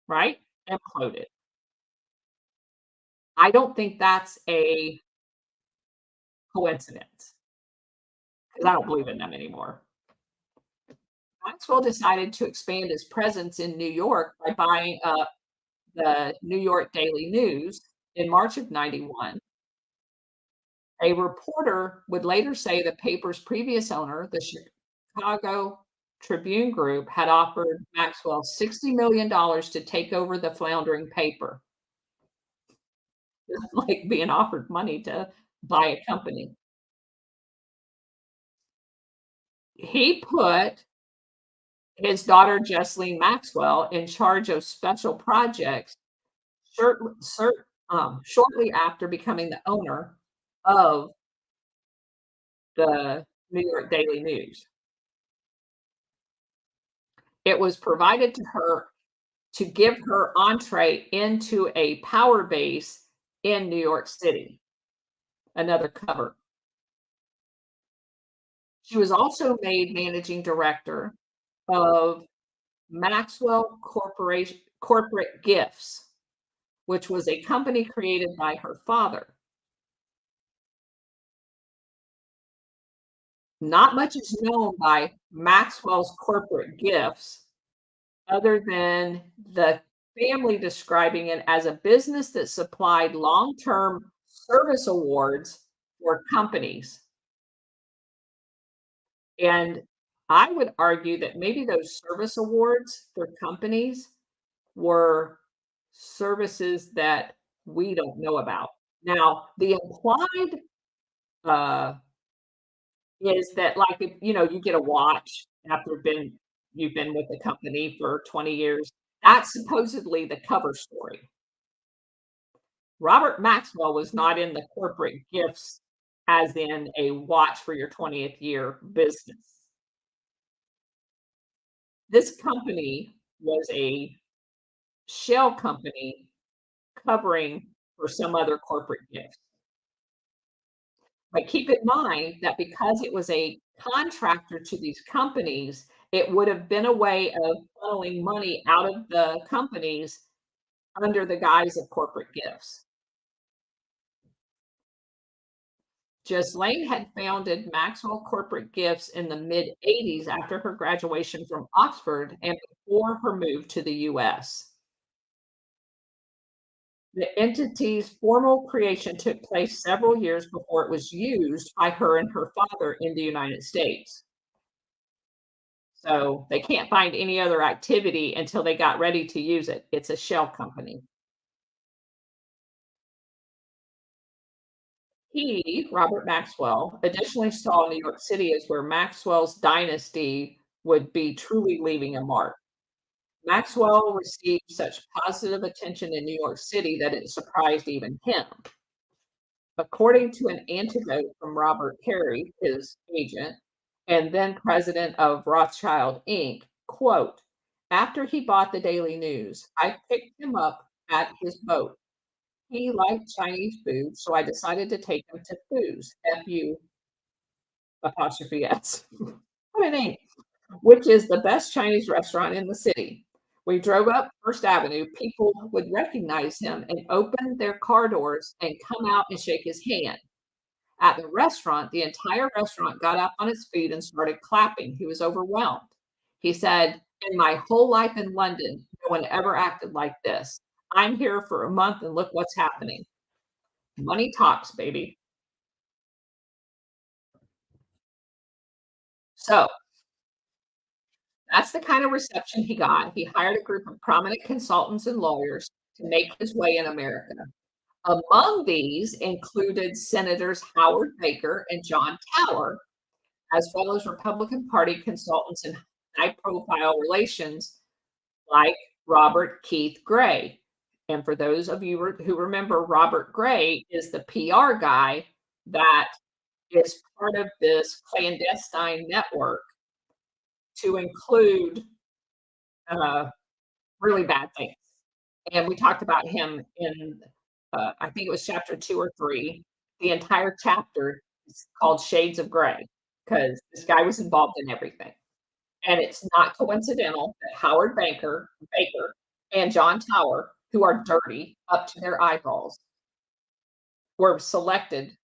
Speaker 1: right? Imploded. I don't think that's a coincidence because I don't believe in them anymore. Maxwell decided to expand his presence in New York by buying up the New York Daily News in March of 91. A reporter would later say the paper's previous owner, the Chicago Tribune Group, had offered Maxwell $60 million to take over the floundering paper. It's like being offered money to buy a company. He put his daughter, Jesseline Maxwell, in charge of special projects shortly after becoming the owner of the New York Daily News. It was provided to her to give her entree into a power base in New York City, another cover. She was also made managing director of Maxwell Corporation Corporate Gifts, which was a company created by her father. Not much is known by Maxwell's corporate gifts other than the family describing it as a business that supplied long-term service awards for companies. And I would argue that maybe those service awards for companies were services that we don't know about. Now, the implied uh, is that like if you get a watch after you've been with the company for 20 years, that's supposedly the cover story. Robert Maxwell was not in the corporate gifts as in a watch for your 20th year business. This company was a shell company covering for some other corporate gift. But keep in mind that because it was a contractor to these companies, It would have been a way of funneling money out of the companies under the guise of corporate gifts. Ghislaine had founded Maxwell Corporate Gifts in the mid-80s after her graduation from Oxford and before her move to the US. The entity's formal creation took place several years before it was used by her and her father in the United States. So they can't find any other activity until they got ready to use it. It's a shell company. He, Robert Maxwell, additionally saw New York City as where Maxwell's dynasty would be truly leaving a mark. Maxwell received such positive attention in New York City that it surprised even him. According to an anecdote from Robert Carey, his agent, and then president of Rothschild Inc., quote, after he bought the Daily News, I picked him up at his boat. He liked Chinese food, so I decided to take him to Foo's, F-U apostrophe S. What a name. Which is the best Chinese restaurant in the city. We drove up First Avenue. People would recognize him and open their car doors and come out and shake his hand. At the restaurant, the entire restaurant got up on its feet and started clapping. He was overwhelmed. He said, in my whole life in London, no one ever acted like this. I'm here for a month and look what's happening. Money talks, baby. So that's the kind of reception he got. He hired a group of prominent consultants and lawyers to make his way in America. Among these included Senators Howard Baker and John Tower, as well as Republican Party consultants in high profile relations like Robert Keith Gray. And for those of you who remember, Robert Gray is the PR guy that is part of this clandestine network to include uh, really bad things. And we talked about him in, I think it was chapter 2 or 3. The entire chapter is called Shades of Gray because this guy was involved in everything. And it's not coincidental that Howard Baker and John Tower, who are dirty up to their eyeballs, were selected to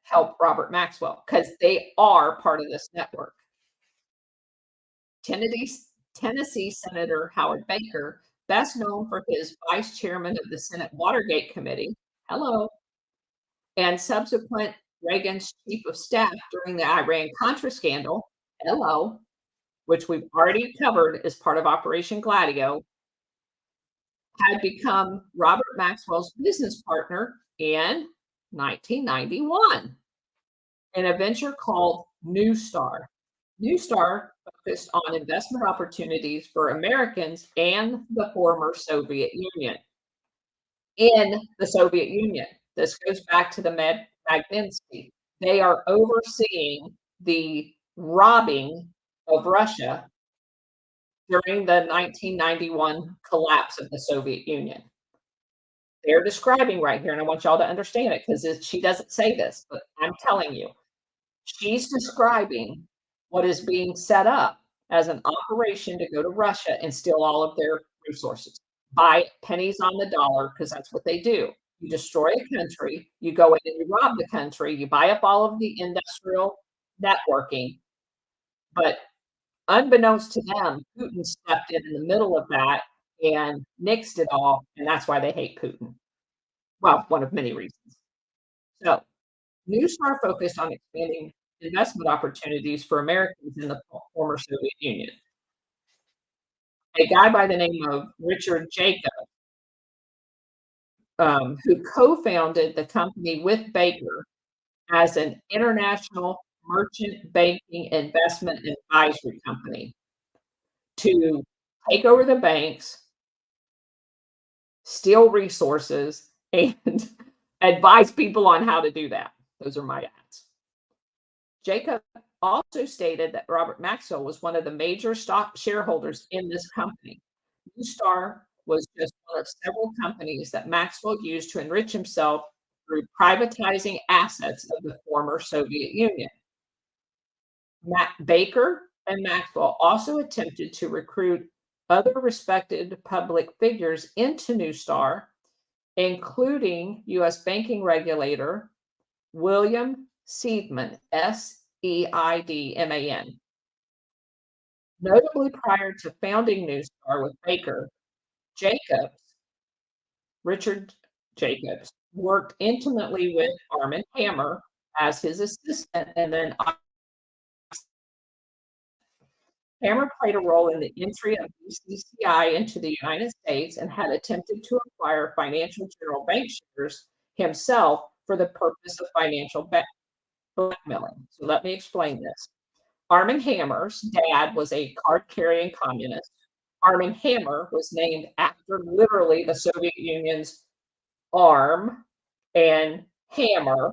Speaker 1: help Robert Maxwell because they are part of this network. Tennessee, Tennessee Senator Howard Baker, best known for his vice chairman of the Senate Watergate Committee, hello, and subsequent Reagan's chief of staff during the Iran-Contra scandal, hello, which we've already covered as part of Operation Gladio, had become Robert Maxwell's business partner in 1991 in a venture called New Star. New Star focused on investment opportunities for Americans and the former Soviet Union. In the Soviet Union, this goes back to the Magnitsky. They are overseeing the robbing of Russia during the 1991 collapse of the Soviet Union. They're describing right here, and I want y'all to understand it because she doesn't say this, but I'm telling you, she's describing what is being set up as an operation to go to Russia and steal all of their resources. Buy pennies on the dollar because that's what they do. You destroy a country, you go in and you rob the country, you buy up all of the industrial networking, but unbeknownst to them, Putin stepped in the middle of that and nixed it all, and that's why they hate Putin. Well, one of many reasons. So, Newstar focused on expanding investment opportunities for Americans in the former Soviet Union. A guy by the name of Richard Jacob, who co-founded the company with Baker as an international merchant banking investment advisory company to take over the banks, steal resources, and advise people on how to do that. Those are my ads. Jacob also stated that Robert Maxwell was one of the major stock shareholders in this company. New Star was just one of several companies that Maxwell used to enrich himself through privatizing assets of the former Soviet Union. Matt Baker And Maxwell also attempted to recruit other respected public figures into New Star, including US banking regulator William Seidman, Seidman. Notably, prior to founding New Star with Baker, Jacobs, Richard Jacobs, worked intimately with Armand Hammer as his assistant, and then Hammer played a role in the entry of BCCI into the United States and had attempted to acquire Financial General Bank shares himself for the purpose of financial blackmailing. So let me explain this. Armand Hammer's dad was a card-carrying communist. Armand Hammer was named after literally the Soviet Union's arm and hammer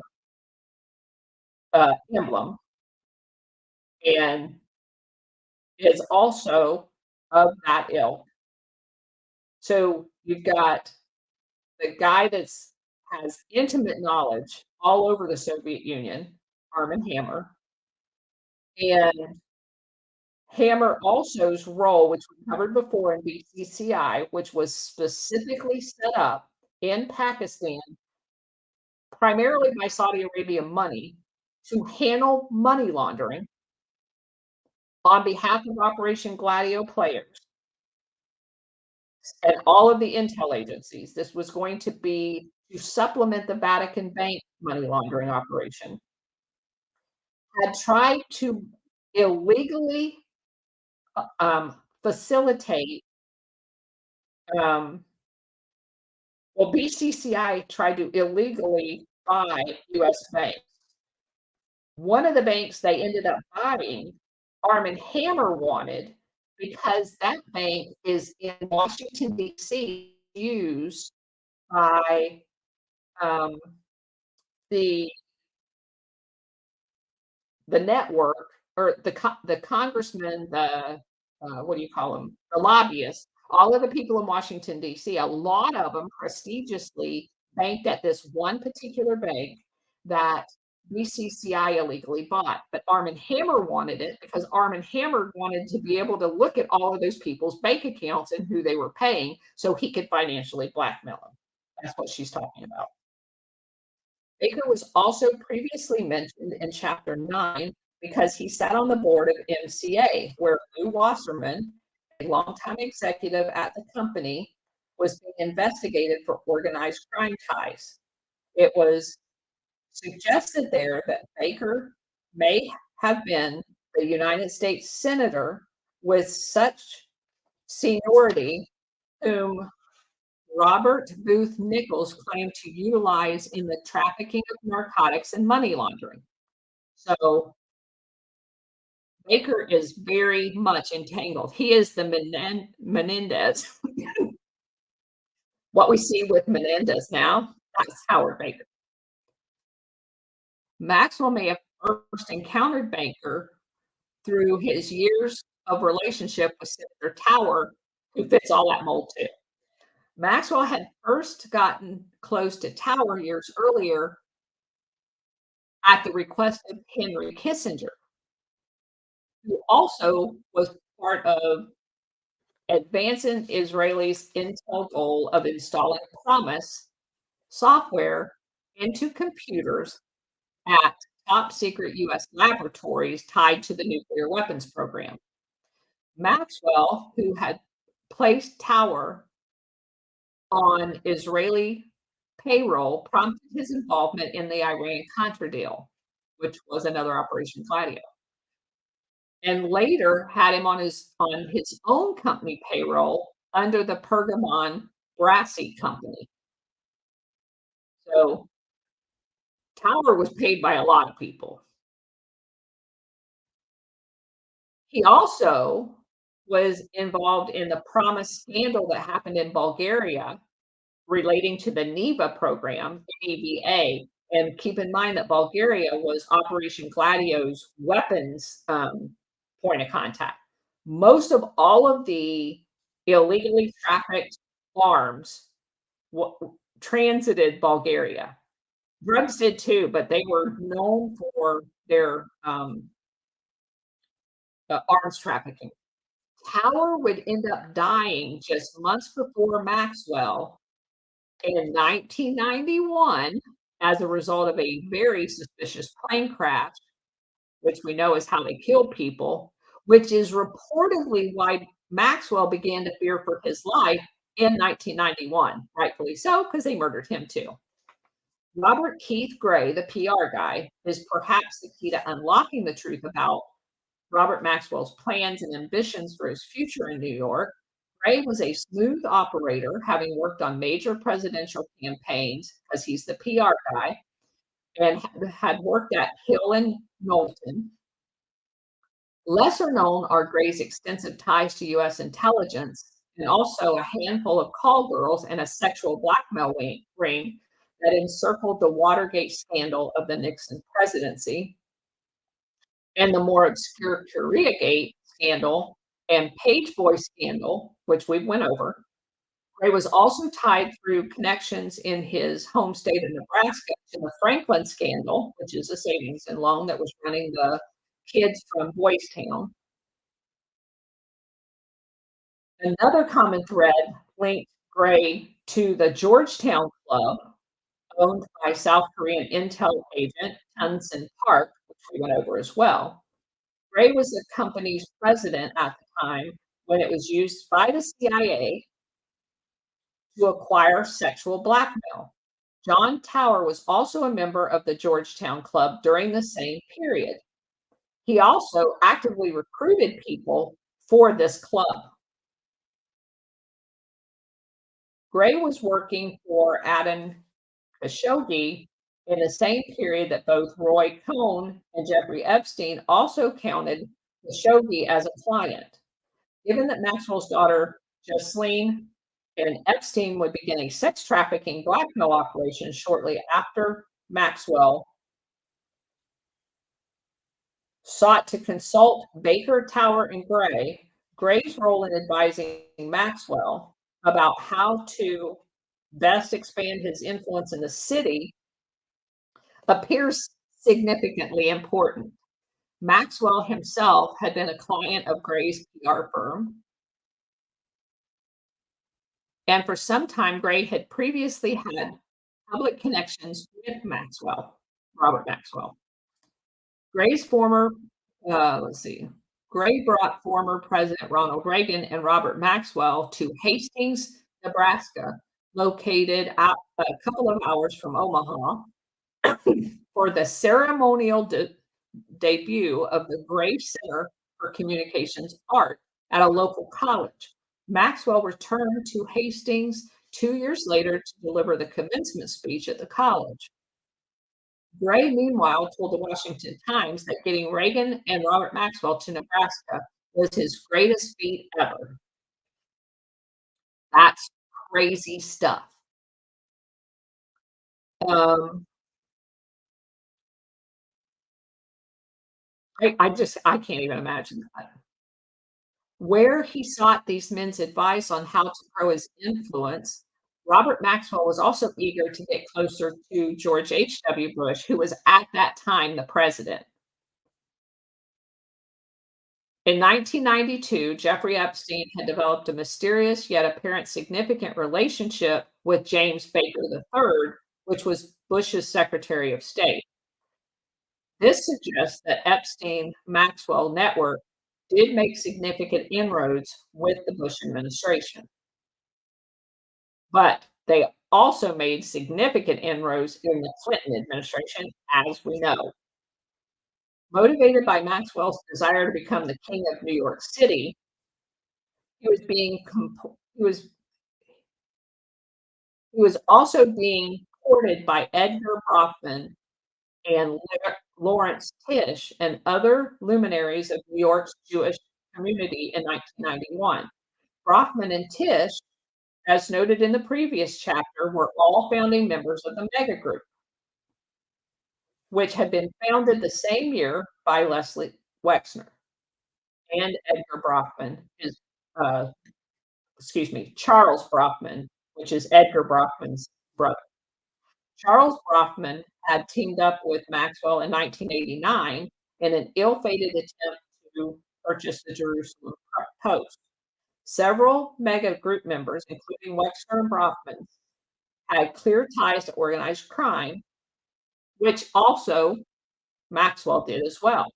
Speaker 1: emblem, and is also of that ilk. So you've got the guy that's has intimate knowledge all over the Soviet Union, Armand Hammer, and Hammer also's role, which we covered before in BCCI, which was specifically set up in Pakistan, primarily by Saudi Arabia money, to handle money laundering on behalf of Operation Gladio players and all of the intel agencies. This was going to be to supplement the Vatican Bank money laundering operation, had tried to illegally facilitate, um, well, BCCI tried to illegally buy US banks. One of the banks they ended up buying, Armand Hammer wanted because that bank is in Washington, D.C., used by um, the the network or the congressmen, the what do you call them? The lobbyists, all of the people in Washington, D.C., a lot of them prestigiously banked at this one particular bank that BCCI illegally bought. But Armand Hammer wanted it because Armand Hammer wanted to be able to look at all of those people's bank accounts and who they were paying so he could financially blackmail them. That's what she's talking about. Baker was also previously mentioned in Chapter 9 because he sat on the board of MCA, where Lou Wasserman, a longtime executive at the company, was being investigated for organized crime ties. It was suggested there that Baker may have been the United States Senator with such seniority whom Robert Booth Nichols claimed to utilize in the trafficking of narcotics and money laundering. So Baker is very much entangled. He is the Menendez. What we see with Menendez now, that's Howard Baker. Maxwell may have first encountered Baker through his years of relationship with Senator Tower, who fits all that mold too. Maxwell had first gotten close to Tower years earlier at the request of Henry Kissinger, who also was part of advancing Israelis' intel goal of installing Promise software into computers at top secret US laboratories tied to the nuclear weapons program. Maxwell, who had placed Tower on Israeli payroll, prompted his involvement in the Iran-Contra deal, which was another Operation Gladio, and later had him on his own company payroll under the Pergamon Brassy Company. So Tower was paid by a lot of people. He also was involved in the Promise scandal that happened in Bulgaria relating to the NEVA program, NEVA. And keep in mind that Bulgaria was Operation Gladio's weapons point of contact. Most of all of the illegally trafficked arms transited Bulgaria. Drugs did too, but they were known for their arms trafficking. Tower would end up dying just months before Maxwell in 1991 as a result of a very suspicious plane crash, which we know is how they kill people, which is reportedly why Maxwell began to fear for his life in 1991. Rightfully so, because they murdered him too. Robert Keith Gray, the PR guy, is perhaps the key to unlocking the truth about Robert Maxwell's plans and ambitions for his future in New York. Gray was a smooth operator, having worked on major presidential campaigns because he's the PR guy, and had worked at Hill and Knowlton. Lesser known are Gray's extensive ties to US intelligence and also a handful of call girls and a sexual blackmail ring that encircled the Watergate scandal of the Nixon presidency and the more obscure Koreagate scandal and Page Boy scandal, which we went over. Gray was also tied through connections in his home state of Nebraska to the Franklin scandal, which is a savings and loan that was running the kids from Boys Town. Another common thread linked Gray to the Georgetown Club, owned by South Korean intel agent Tun Park, which we went over as well. Gray was the company's president at the time when it was used by the CIA to acquire sexual blackmail. John Tower was also a member of the Georgetown Club during the same period. He also actively recruited people for this club. Gray was working for Adam Khashoggi in the same period that both Roy Cohn and Jeffrey Epstein also counted Khashoggi as a client. Given that Maxwell's daughter, Jocelyn, and Epstein would begin a sex trafficking blackmail operation shortly after Maxwell sought to consult Baker, Tower, and Gray, Gray's role in advising Maxwell about how to best expand his influence in the city appears significantly important. Maxwell himself had been a client of Gray's PR firm, and for some time, Gray had previously had public connections with Maxwell, Robert Maxwell. Gray's former, let's see, Gray brought former President Ronald Reagan and Robert Maxwell to Hastings, Nebraska, located a couple of hours from Omaha, for the ceremonial debut of the Gray Center for Communications Art at a local college. Maxwell returned to Hastings 2 years later to deliver the commencement speech at the college. Gray, meanwhile, told the Washington Times that getting Reagan and Robert Maxwell to Nebraska was his greatest feat ever. That's crazy stuff. Um, I can't even imagine that. Where he sought these men's advice on how to grow his influence, Robert Maxwell was also eager to get closer to George H.W. Bush, who was at that time the president. In 1992, Jeffrey Epstein had developed a mysterious yet apparent significant relationship with James Baker III, which was Bush's Secretary of State. This suggests that Epstein-Maxwell network did make significant inroads with the Bush administration. But they also made significant inroads in the Clinton administration, as we know. Motivated by Maxwell's desire to become the king of New York City, he was being he was also being courted by Edgar Bronfman and Lawrence Tish and other luminaries of New York's Jewish community in 1991. Bronfman and Tish, as noted in the previous chapter, were all founding members of the mega group, which had been founded the same year by Leslie Wexner and Edgar Bronfman is, Charles Bronfman, which is Edgar Bronfman's brother. Charles Bronfman had teamed up with Maxwell in 1989 in an ill-fated attempt to purchase the Jerusalem Post. Several mega group members, including Wexner and Brockman, had clear ties to organized crime, which also Maxwell did as well.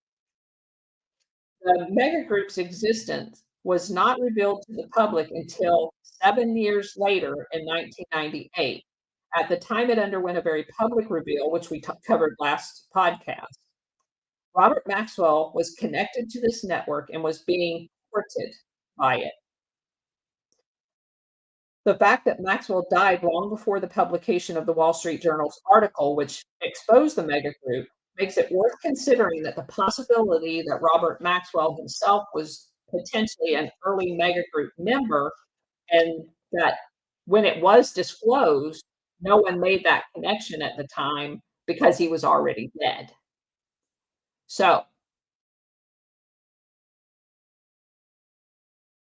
Speaker 1: The mega group's existence was not revealed to the public until 7 years later in 1998. At the time, it underwent a very public reveal, which we covered last podcast. Robert Maxwell was connected to this network and was being courted by it. The fact that Maxwell died long before the publication of the Wall Street Journal's article, which exposed the mega group, makes it worth considering that the possibility that Robert Maxwell himself was potentially an early mega group member, and that when it was disclosed, no one made that connection at the time because he was already dead. So,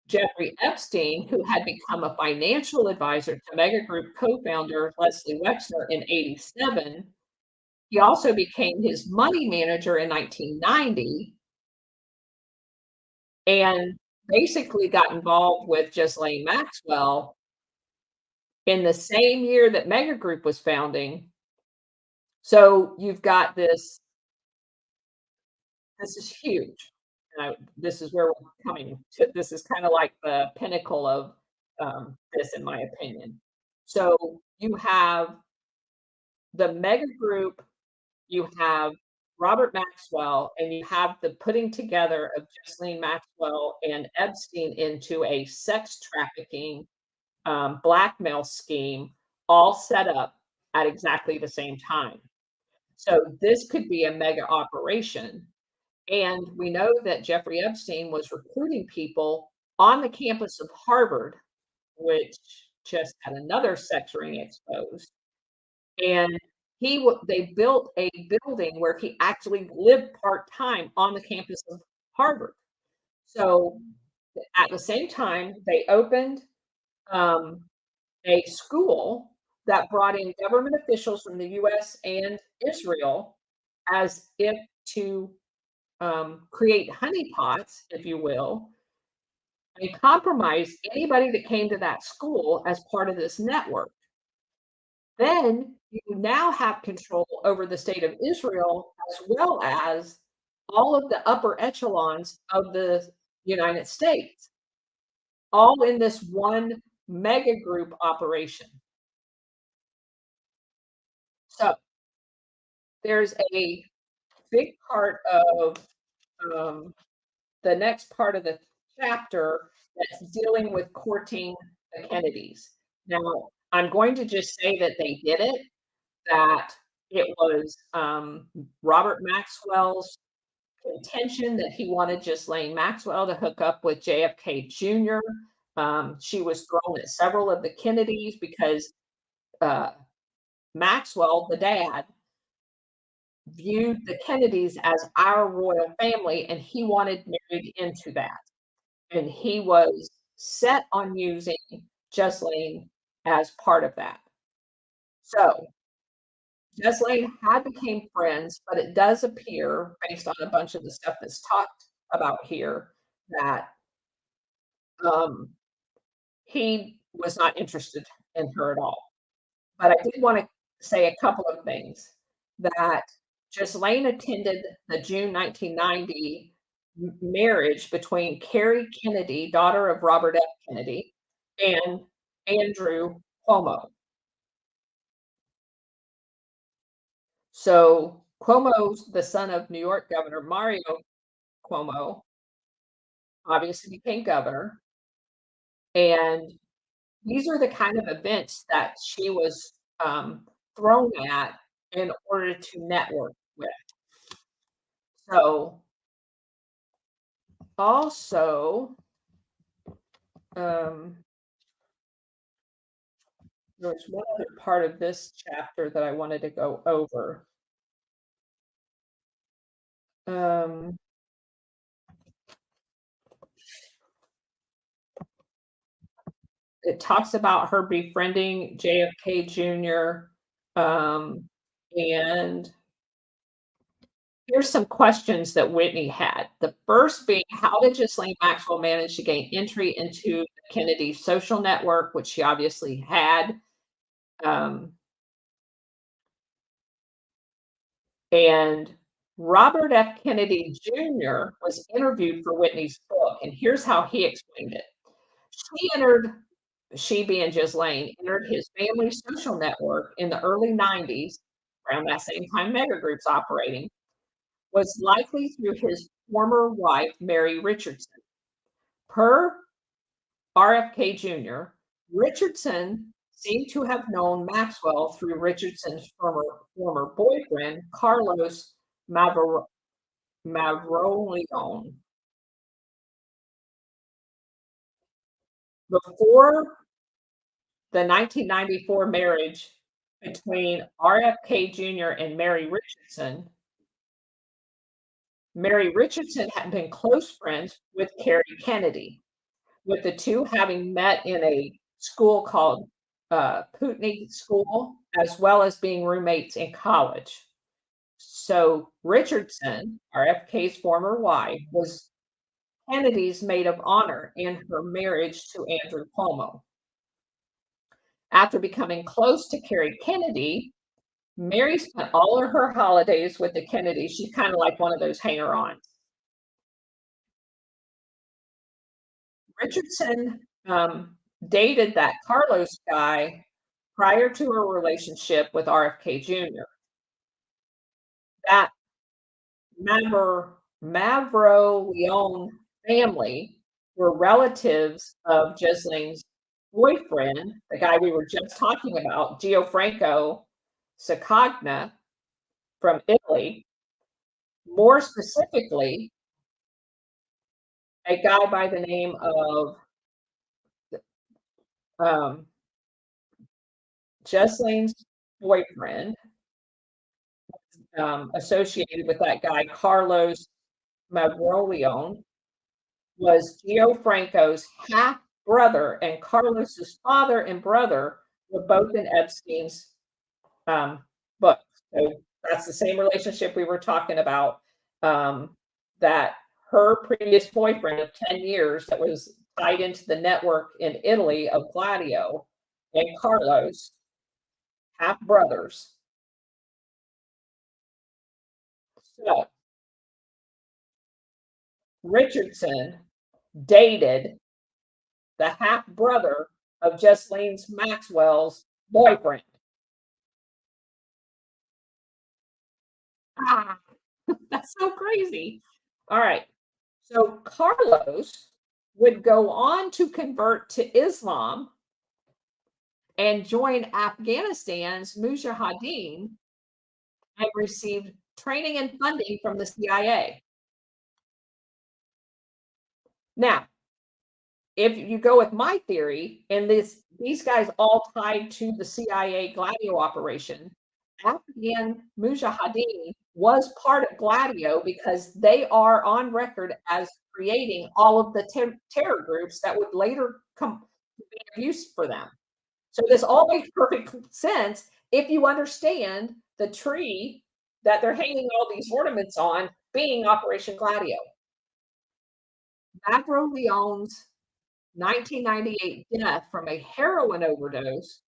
Speaker 1: Jeffrey Epstein, who had become a financial advisor to mega group co-founder Leslie Wexner in '87, he also became his money manager in 1990 and basically got involved with Ghislaine Maxwell in the same year that Mega Group was founding. So you've got this is huge. This is where we're coming to. This is kind of like the pinnacle of this, in my opinion. So you have the Mega Group, you have Robert Maxwell, and you have the putting together of Ghislaine Maxwell and Epstein into a sex trafficking blackmail scheme, all set up at exactly the same time. So this could be a mega operation. And we know that Jeffrey Epstein was recruiting people on the campus of Harvard, which just had another sex ring exposed. And they built a building where he actually lived part-time on the campus of Harvard. So at the same time, they opened a school that brought in government officials from the US and Israel as if to create honeypots, if you will, and compromise anybody that came to that school as part of this network. Then you now have control over the state of Israel as well as all of the upper echelons of the United States, all in this one mega group operation. So there's a big part of the next part of the chapter that's dealing with courting the Kennedys. Now, I'm going to just say that they did it, that it was Robert Maxwell's contention that he wanted Ghislaine Maxwell to hook up with JFK Jr. She was thrown at several of the Kennedys because uh, Maxwell, the dad, viewed the Kennedys as our royal family, and he wanted married into that. And he was set on using Ghislaine as part of that. So Ghislaine had became friends, but it does appear, based on a bunch of the stuff that's talked about here, that um, he was not interested in her at all. But I did want to say a couple of things. That Ghislaine attended the June 1990 marriage between Carrie Kennedy, daughter of Robert F. Kennedy, and Andrew Cuomo. So Cuomo's the son of New York Governor Mario Cuomo, obviously became governor, and these are the kind of events that she was thrown at in order to network with. So also, um, there's one other part of this chapter that I wanted to go over. Um, it talks about her befriending JFK Jr. And Here's some questions that Whitney had. The first being, how did Ghislaine Maxwell manage to gain entry into the Kennedy social network, which she obviously had? Um, and Robert F. Kennedy Jr. was interviewed for Whitney's book, and here's how he explained it. She entered, she being Ghislaine, entered his family social network in the early 90s, around that same time mega groups operating, was likely through his former wife, Mary Richardson. Per RFK Jr., Richardson seemed to have known Maxwell through Richardson's former boyfriend, Carlos Mavro Mavroleone. Before the 1994 marriage between RFK Jr. and Mary Richardson, Mary Richardson had been close friends with Kerry Kennedy, with the two having met in a school called Putney School, as well as being roommates in college. So Richardson, RFK's former wife, was Kennedy's maid of honor in her marriage to Andrew Cuomo. After becoming close to Kerry Kennedy, Mary spent all of her holidays with the Kennedys. She's kind of like one of those hanger-ons. Richardson dated that Carlos guy prior to her relationship with RFK Jr. That Mavroleone family were relatives of Ghislaine's boyfriend, the guy we were just talking about, Gianfranco Sacagna from Italy. More specifically, a guy by the name of um, Ghislaine's boyfriend, associated with that guy, Carlos Mavroleone, was Gianfranco's half brother, and Carlos's father and brother were both in Epstein's book. So that's the same relationship we were talking about. That her previous boyfriend of 10 years that was tied into the network in Italy of Gladio and Carlos, half brothers. So Richardson dated the half brother of Ghislaine Maxwell's boyfriend. Ah, that's so crazy. All right. So Carlos would go on to convert to Islam and join Afghanistan's Mujahideen and received training and funding from the CIA. Now, if you go with my theory, and these guys all tied to the CIA Gladio operation, Afghan Mujahideen was part of Gladio because they are on record as creating all of the terror groups that would later come to be of use for them. So this all makes perfect sense if you understand the tree that they're hanging all these ornaments on being Operation Gladio. Macro Leone's 1998 death from a heroin overdose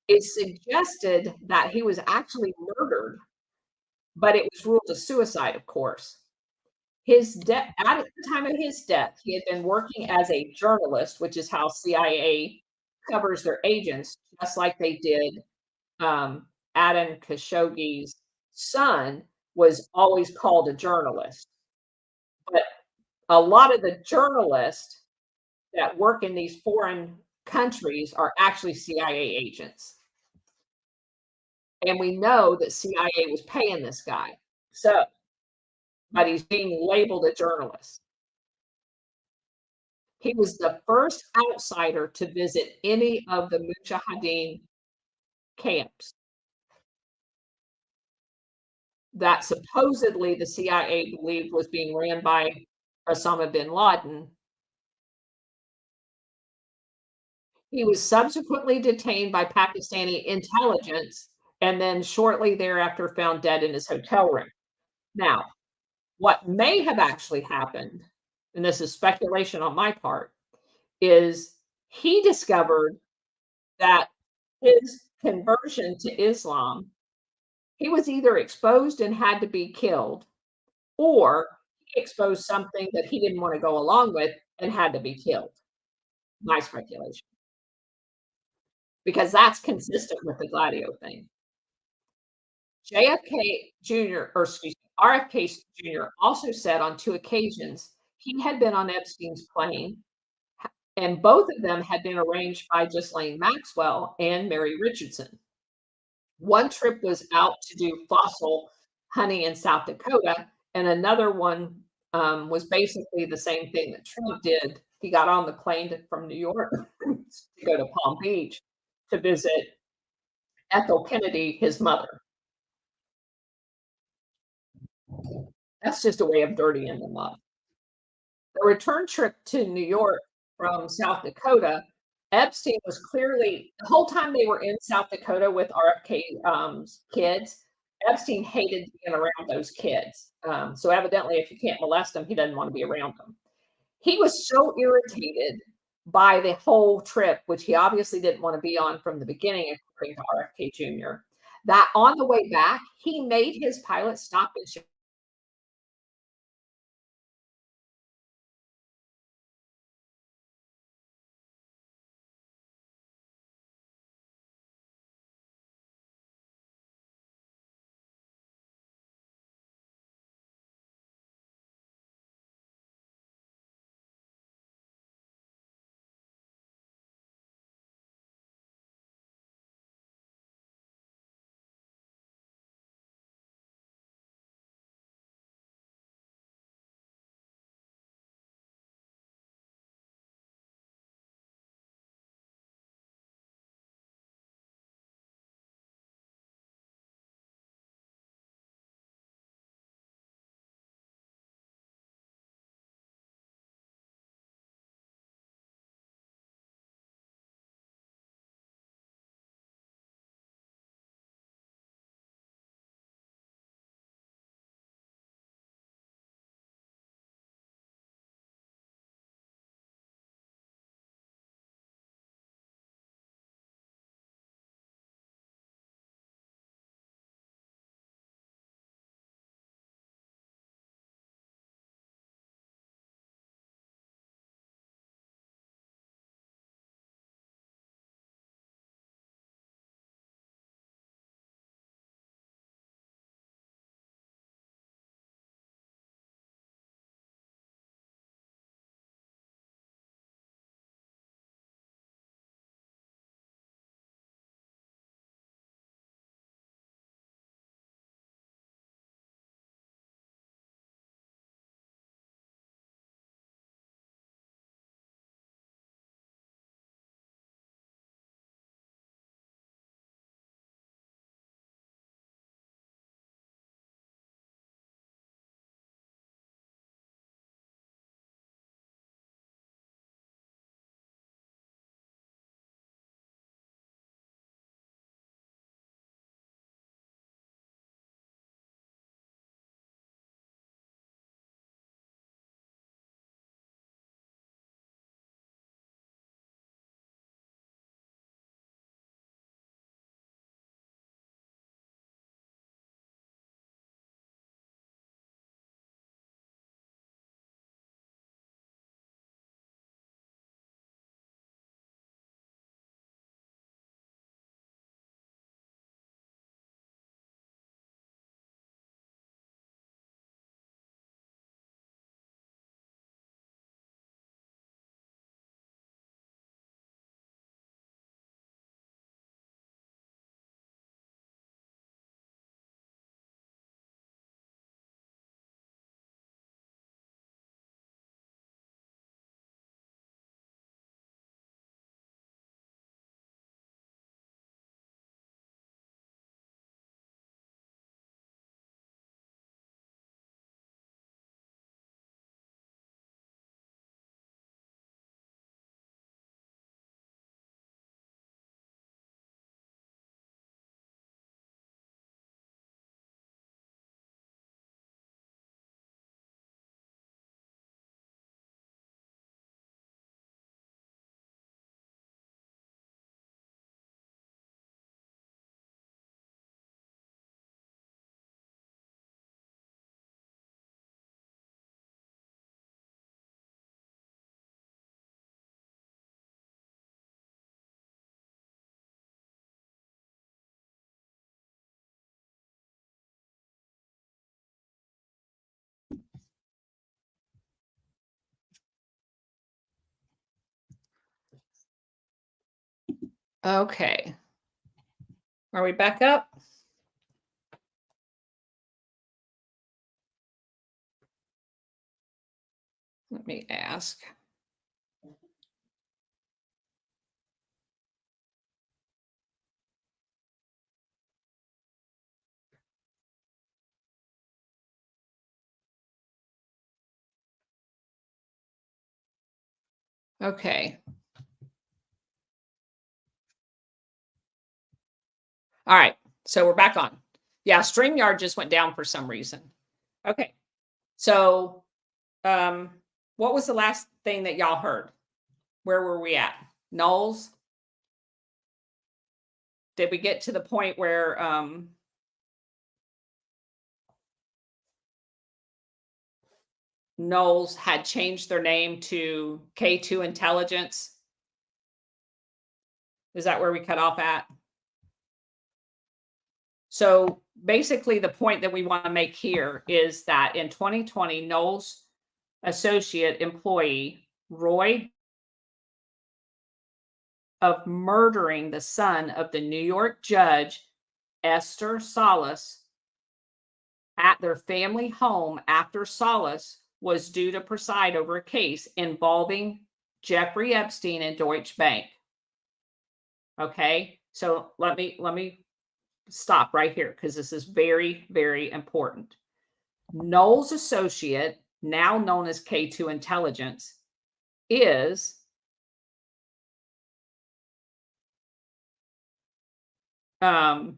Speaker 1: is suggested that he was actually murdered, but it was ruled a suicide, of course. His death at the time of his death, he had been working as a journalist, which is how CIA covers their agents, just like they did Adam Khashoggi's son was always called a journalist. But a lot of the journalists that work in these foreign countries are actually CIA agents. And we know that CIA was paying this guy. So, but he's being labeled a journalist. He was the first outsider to visit any of the Mujahideen camps that supposedly the CIA believed was being ran by Osama bin Laden. He was subsequently detained by Pakistani intelligence and then shortly thereafter found dead in his hotel room. Now, what may have actually happened, and this is speculation on my part, is he discovered that his conversion to Islam, he was either exposed and had to be killed, or he exposed something that he didn't wanna go along with and had to be killed. My speculation, because that's consistent with the Gladio thing. JFK Jr. or excuse me, RFK Jr. also said on 2 occasions he had been on Epstein's plane, and both of them had been arranged by Ghislaine Maxwell and Mary Richardson. One trip was out to do fossil hunting in South Dakota, and another one, was basically the same thing that Trump did. He got on the plane from New York to go to Palm Beach to visit Ethel Kennedy, his mother. That's just a way of dirtying them up. The return trip to New York from South Dakota, Epstein was clearly the whole time they were in South Dakota with RFK, kids, Epstein hated being around those kids. So evidently, if you can't molest them, he doesn't wanna be around them. He was so irritated by the whole trip, which he obviously didn't wanna be on from the beginning, according to RFK Jr., that on the way back, he made his pilot stop and Okay. Are we back up? Let me ask. Okay. All right. So we're back on. Yeah, StreamYard just went down for some reason. Okay. So, um, what was the last thing that y'all heard? Where were we at? Knowles? Did we get to the point where Knowles had changed their name to K2 Intelligence? Is that where we cut off at? So basically, the point that we want to make here is that in 2020, Knowles associate employee Roy of murdering the son of the New York judge Esther Salas at their family home after Salas was due to preside over a case involving Jeffrey Epstein and Deutsche Bank. Okay, so let me stop right here because this is very, very important. Knowles' associate, now known as K2 Intelligence, is um,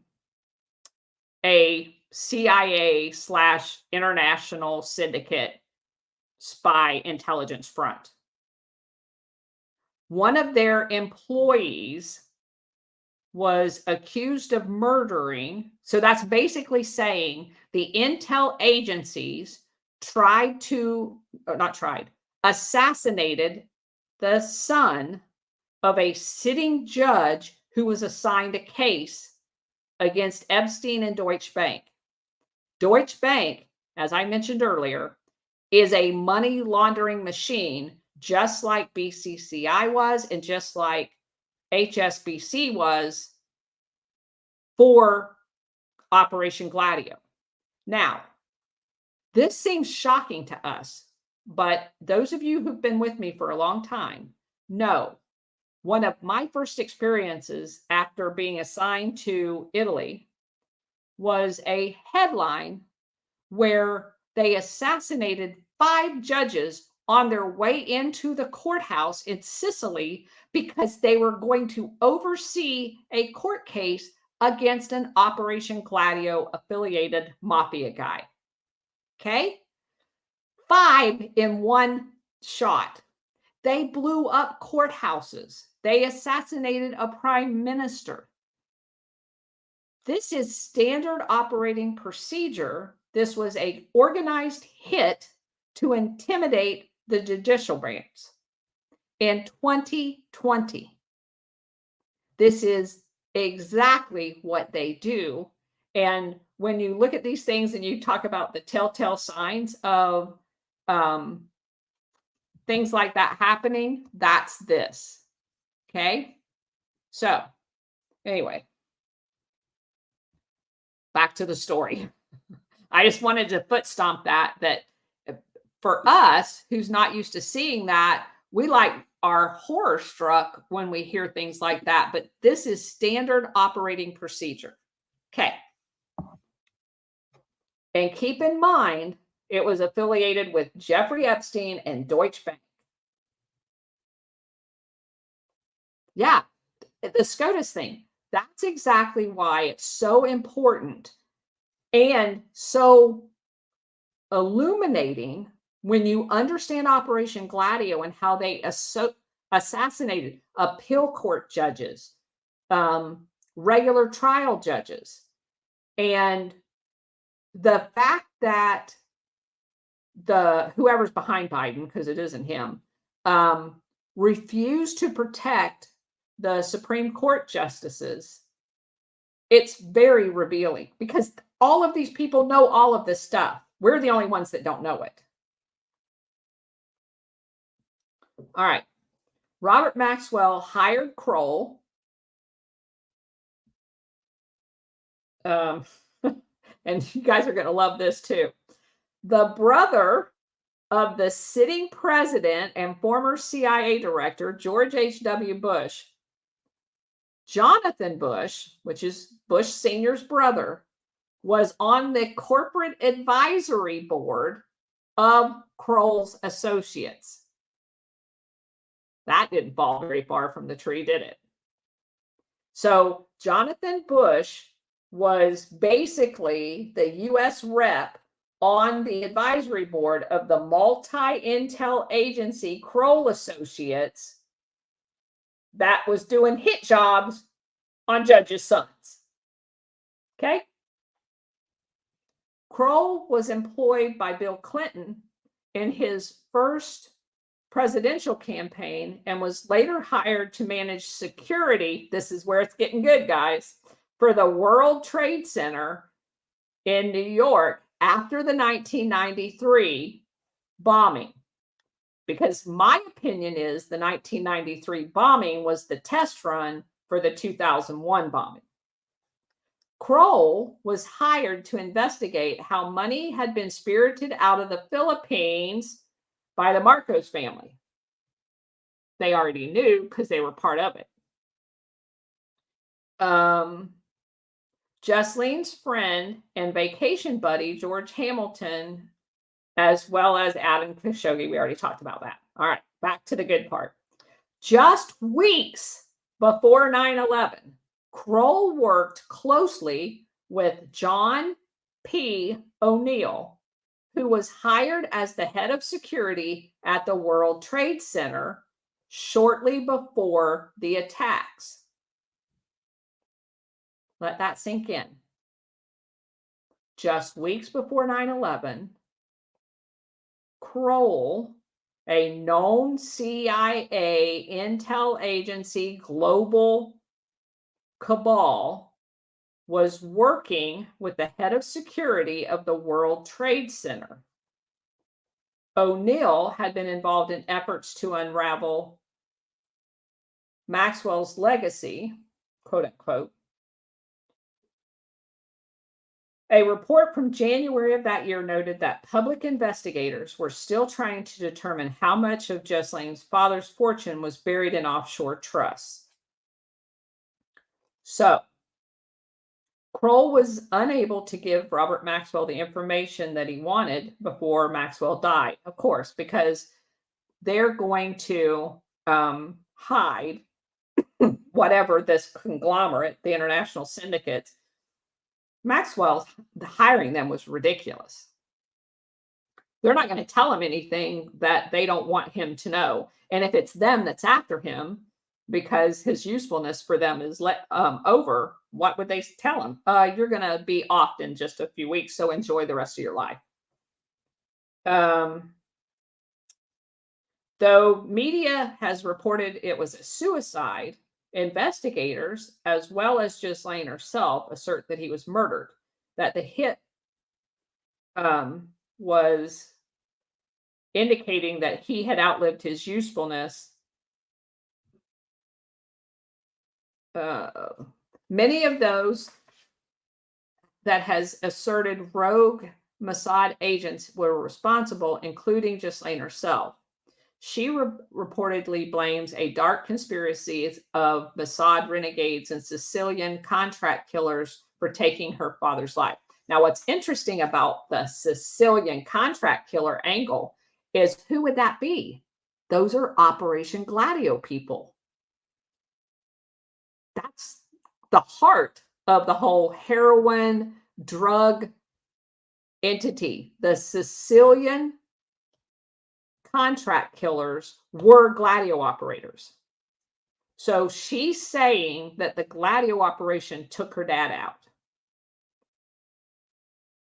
Speaker 1: a CIA slash international syndicate spy intelligence front. One of their employees was accused of murdering. So that's basically saying the intel agencies tried to, or not tried, assassinated the son of a sitting judge who was assigned a case against Epstein and Deutsche Bank. Deutsche Bank, as I mentioned earlier, is a money laundering machine, just like BCCI was, and just like HSBC was for Operation Gladio. Now, this seems shocking to us, but those of you who've been with me for a long time know one of my first experiences after being assigned to Italy was a headline where they assassinated 5 judges on their way into the courthouse in Sicily because they were going to oversee a court case against an Operation Gladio affiliated mafia guy. Okay? 5 in one shot. They blew up courthouses. They assassinated a prime minister. This is standard operating procedure. This was an organized hit to intimidate the judicial branch in 2020. This is exactly what they do. And when you look at these things and you talk about the telltale signs of things like that happening, that's this. Okay. So, anyway, back to the story. I just wanted to foot stomp that for us who's not used to seeing that, we like are horror struck when we hear things like that. But this is standard operating procedure. Okay. And keep in mind, it was affiliated with Jeffrey Epstein and Deutsche Bank. Yeah, the SCOTUS thing. That's exactly why it's so important and so illuminating when you understand Operation Gladio and how they assassinated appeal court judges, regular trial judges, and the fact that the whoever's behind Biden, because it isn't him, refused to protect the Supreme Court justices. It's very revealing because all of these people know all of this stuff. We're the only ones that don't know it. All right. Robert Maxwell hired Kroll Um, and you guys are going to love this too. The brother of the sitting president and former CIA director, George H.W. Bush, Jonathan Bush, which is Bush Sr.'s brother, was on the corporate advisory board of Kroll's Associates. That didn't fall very far from the tree, did it? So Jonathan Bush was basically the U.S. rep on the advisory board of the multi-intel agency Kroll Associates that was doing hit jobs on judges' sons. Okay? Kroll was employed by Bill Clinton in his first presidential campaign and was later hired to manage security. This is where it's getting good, guys, for the World Trade Center in New York after the 1993 bombing. Because my opinion is the 1993 bombing was the test run for the 2001 bombing. Kroll was hired to investigate how money had been spirited out of the Philippines by the Marcos family. They already knew because they were part of it. Jesslyn's friend and vacation buddy, George Hamilton, as well as Adam Khashoggi. We already talked about that. All right, back to the good part. Just weeks before 9/11, Kroll worked closely with John P. O'Neill, who was hired as the head of security at the World Trade Center shortly before the attacks. Let that sink in. Just weeks before 9/11, Kroll, a known CIA intel agency global cabal, was working with the head of security of the World Trade Center. O'Neill had been involved in efforts to unravel Maxwell's legacy, quote unquote. A report from January of that year noted that public investigators were still trying to determine how much of Jesslyn's father's fortune was buried in offshore trusts. So, Kroll was unable to give Robert Maxwell the information that he wanted before Maxwell died, of course, because they're going to hide whatever this conglomerate, the international syndicate, Maxwell hiring them was ridiculous. They're not going to tell him anything that they don't want him to know. And if it's them that's after him, because his usefulness for them is over, what would they tell him? You're going to be off in just a few weeks, so enjoy the rest of your life. Though media has reported it was a suicide, investigators, as well as Ghislaine herself, assert that he was murdered, that the hit was indicating that he had outlived his usefulness. Many of those that has asserted rogue Mossad agents were responsible, including Ghislaine herself. She reportedly blames a dark conspiracy of Mossad renegades and Sicilian contract killers for taking her father's life. Now, what's interesting about the Sicilian contract killer angle is who would that be? Those are Operation Gladio people. That's the heart of the whole heroin drug entity. The Sicilian contract killers were Gladio operators. So she's saying that the Gladio operation took her dad out.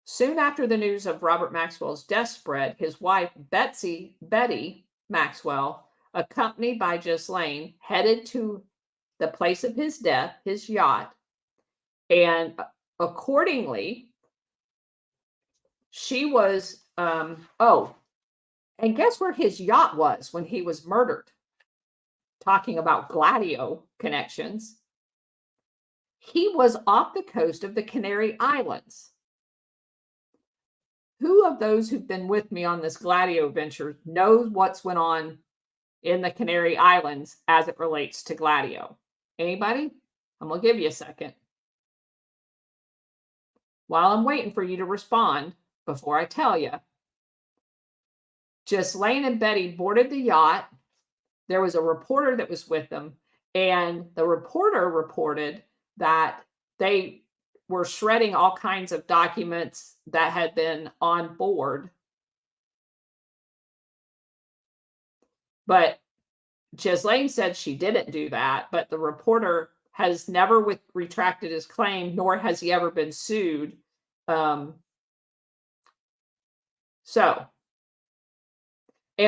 Speaker 1: Soon after the news of Robert Maxwell's death spread, his wife, Betty Maxwell, accompanied by Ghislaine, headed to the place of his death, his yacht, and accordingly, she was, and guess where his yacht was when he was murdered? Talking about Gladio connections. He was off the coast of the Canary Islands. Who of those who've been with me on this Gladio venture knows what's went on in the Canary Islands as it relates to Gladio? Anybody? I'm going to give you a second. While I'm waiting for you to respond, before I tell you, Ghislaine and Betty boarded the yacht. There was a reporter that was with them, and the reporter reported that they were shredding all kinds of documents that had been on board. But Ghislaine said she didn't do that, but the reporter has never retracted his claim, nor has he ever been sued. And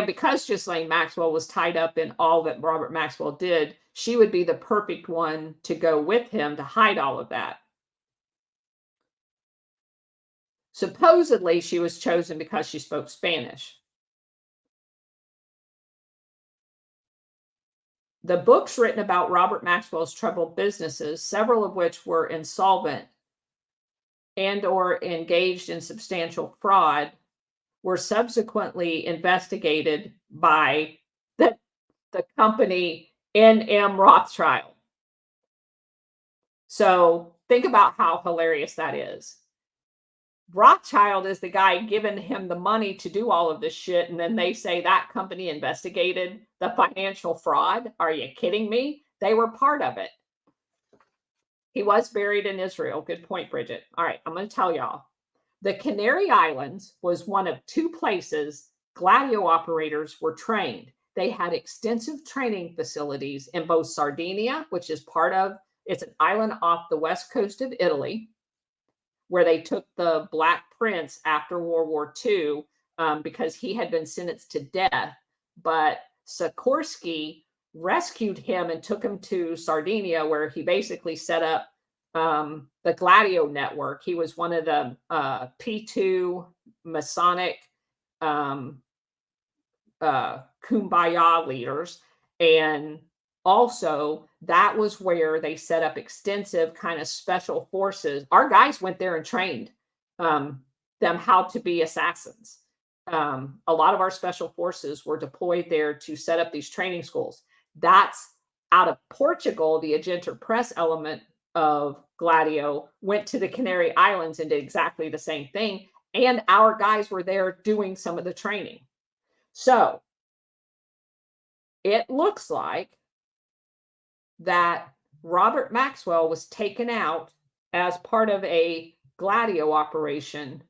Speaker 1: because Ghislaine Maxwell was tied up in all that Robert Maxwell did, she would be the perfect one to go with him to hide all of that. Supposedly, she was chosen because she spoke Spanish. The books written about Robert Maxwell's troubled businesses, several of which were insolvent and or engaged in substantial fraud, were subsequently investigated by the company N.M. Rothschild. So think about how hilarious that is. Rothschild is the guy giving him the money to do all of this shit, and then they say that company investigated the financial fraud. Are you kidding me? They were part of it. He was buried in Israel. Good point, Bridget. All right, I'm going to tell y'all. The Canary Islands was one of two places Gladio operators were trained. They had extensive training facilities in both Sardinia, which is it's an island off the west coast of Italy, where they took the Black Prince after World War II because he had been sentenced to death. But Sikorsky rescued him and took him to Sardinia, where he basically set up the Gladio network. He was one of the P2 Masonic Kumbaya leaders. And also, that was where they set up extensive kind of special forces. Our guys went there and trained them how to be assassins. A lot of our special forces were deployed there to set up these training schools. That's out of Portugal. The Agenter Press element of Gladio went to the Canary Islands and did exactly the same thing. And our guys were there doing some of the training. So it looks like that Robert Maxwell was taken out as part of a Gladio operation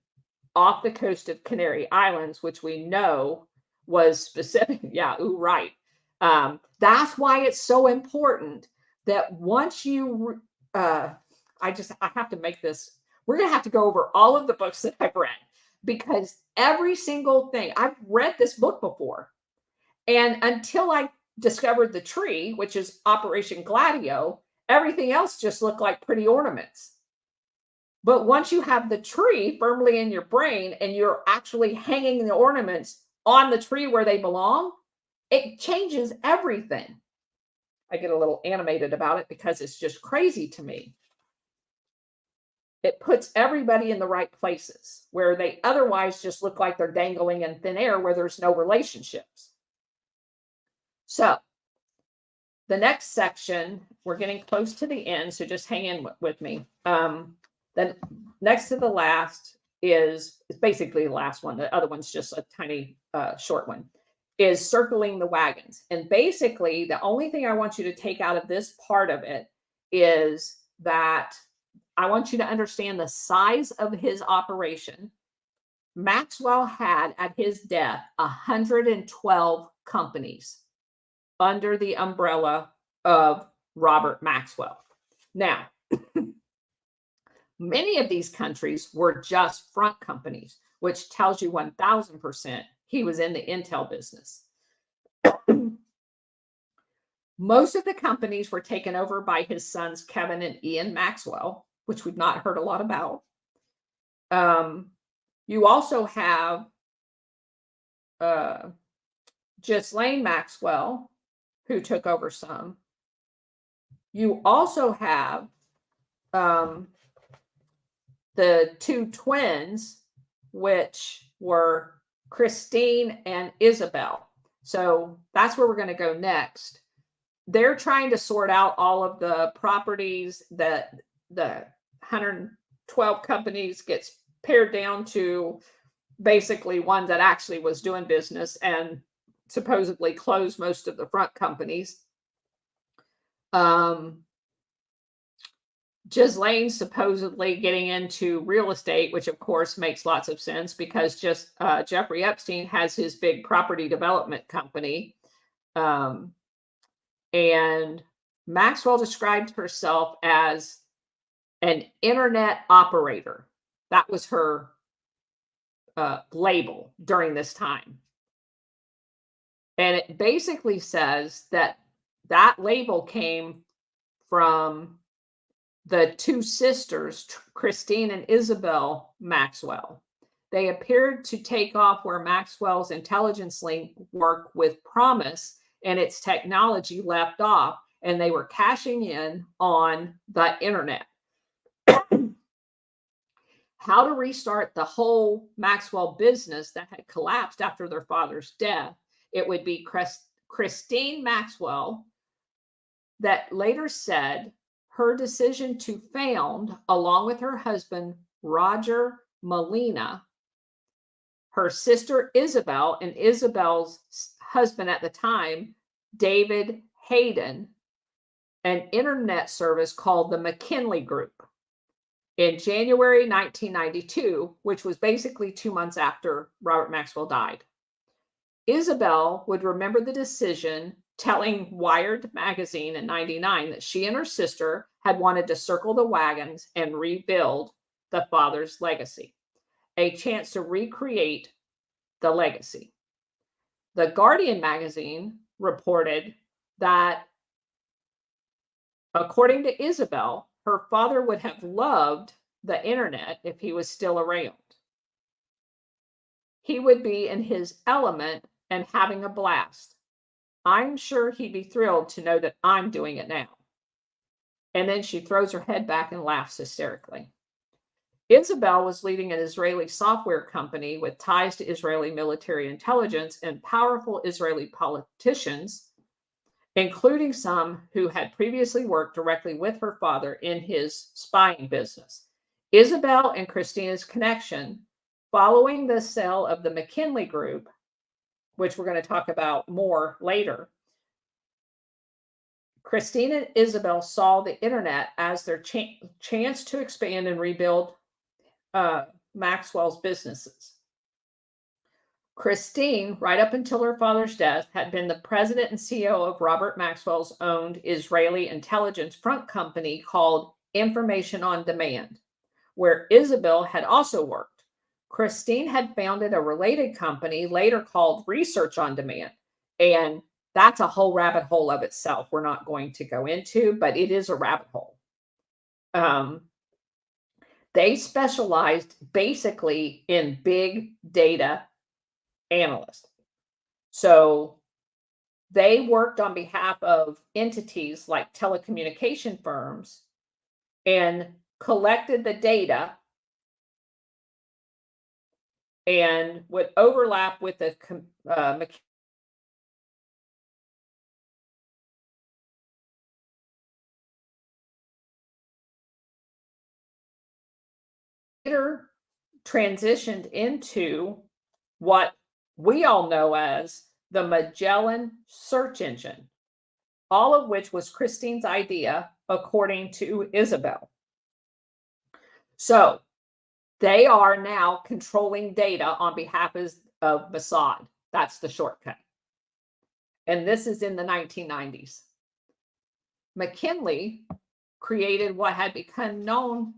Speaker 1: off the coast of Canary Islands, which we know was specific. Yeah, ooh, right. That's why it's so important that once you, I have to make this, we're going to have to go over all of the books that I've read, because every single thing, I've read this book before. And until I discovered the tree, which is Operation Gladio, everything else just looked like pretty ornaments. But once you have the tree firmly in your brain and you're actually hanging the ornaments on the tree where they belong, it changes everything. I get a little animated about it because it's just crazy to me. It puts everybody in the right places where they otherwise just look like they're dangling in thin air where there's no relationships. So the next section, we're getting close to the end, so just hang in with me. Then next to the last is basically the last one. The other one's just a tiny short one, is circling the wagons. And basically, the only thing I want you to take out of this part of it is that I want you to understand the size of his operation. Maxwell had, at his death, 112 companies under the umbrella of Robert Maxwell. Now, many of these countries were just front companies, which tells you 1000% he was in the intel business. Most of the companies were taken over by his sons, Kevin and Ian Maxwell, which we've not heard a lot about. You also have Ghislaine Maxwell, who took over some. You also have um, the two twins, which were Christine and Isabel. So that's where we're going to go next. They're trying to sort out all of the properties that the 112 companies gets pared down to basically one that actually was doing business and supposedly closed most of the front companies. Ghislaine supposedly getting into real estate, which of course makes lots of sense because Jeffrey Epstein has his big property development company. And Maxwell described herself as an internet operator. That was her label during this time. And it basically says that that label came from the two sisters, Christine and Isabel Maxwell. They appeared to take off where Maxwell's intelligence link work with Promise and its technology left off, and they were cashing in on the internet. How to restart the whole Maxwell business that had collapsed after their father's death. It would be Christine Maxwell that later said her decision to found, along with her husband, Roger Molina, her sister Isabel, and Isabel's husband at the time, David Hayden, an internet service called the McKinley Group in January 1992, which was basically 2 months after Robert Maxwell died. Isabel would remember the decision, telling Wired magazine in 99 that she and her sister had wanted to circle the wagons and rebuild the father's legacy, a chance to recreate the legacy. The Guardian magazine reported that, according to Isabel, her father would have loved the internet if he was still around. He would be in his element and having a blast. I'm sure he'd be thrilled to know that I'm doing it now. And then she throws her head back and laughs hysterically. Isabel was leading an Israeli software company with ties to Israeli military intelligence and powerful Israeli politicians, including some who had previously worked directly with her father in his spying business. Isabel and Christina's connection, following the sale of the McKinley Group, which we're going to talk about more later, Christine and Isabel saw the internet as their chance to expand and rebuild Maxwell's businesses. Christine, right up until her father's death, had been the president and CEO of Robert Maxwell's owned Israeli intelligence front company called Information on Demand, where Isabel had also worked. Christine had founded a related company later called Research on Demand, and that's a whole rabbit hole of itself we're not going to go into, but it is a rabbit hole. They specialized basically in big data analysts. So they worked on behalf of entities like telecommunication firms and collected the data and would overlap with the later transitioned into what we all know as the Magellan search engine, all of which was Christine's idea, according to Isabel. So they are now controlling data on behalf of Mossad. That's the shortcut. And this is in the 1990s. McKinley created what had become known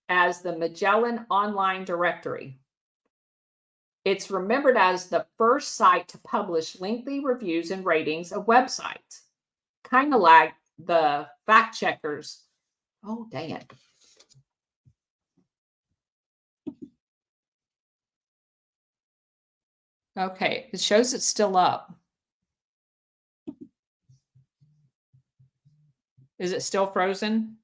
Speaker 1: as the Magellan Online Directory. It's remembered as the first site to publish lengthy reviews and ratings of websites, kind of like the fact checkers. Oh, dang it. Okay, it shows it's still up. Is it still frozen?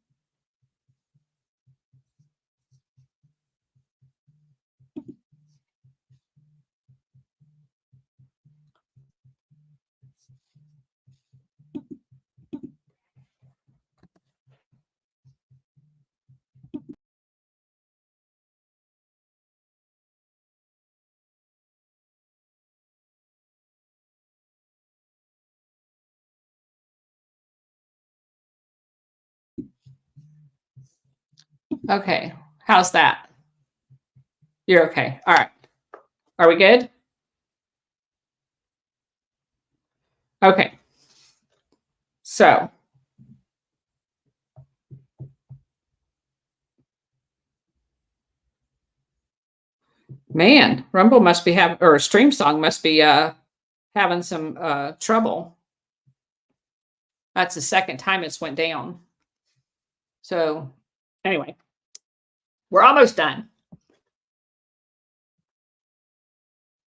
Speaker 1: Okay. How's that? You're okay. All right. Are we good? Okay. So, man, Rumble must be having, or Stream Song must be having some trouble. That's the second time it's went down. So, anyway, we're almost done.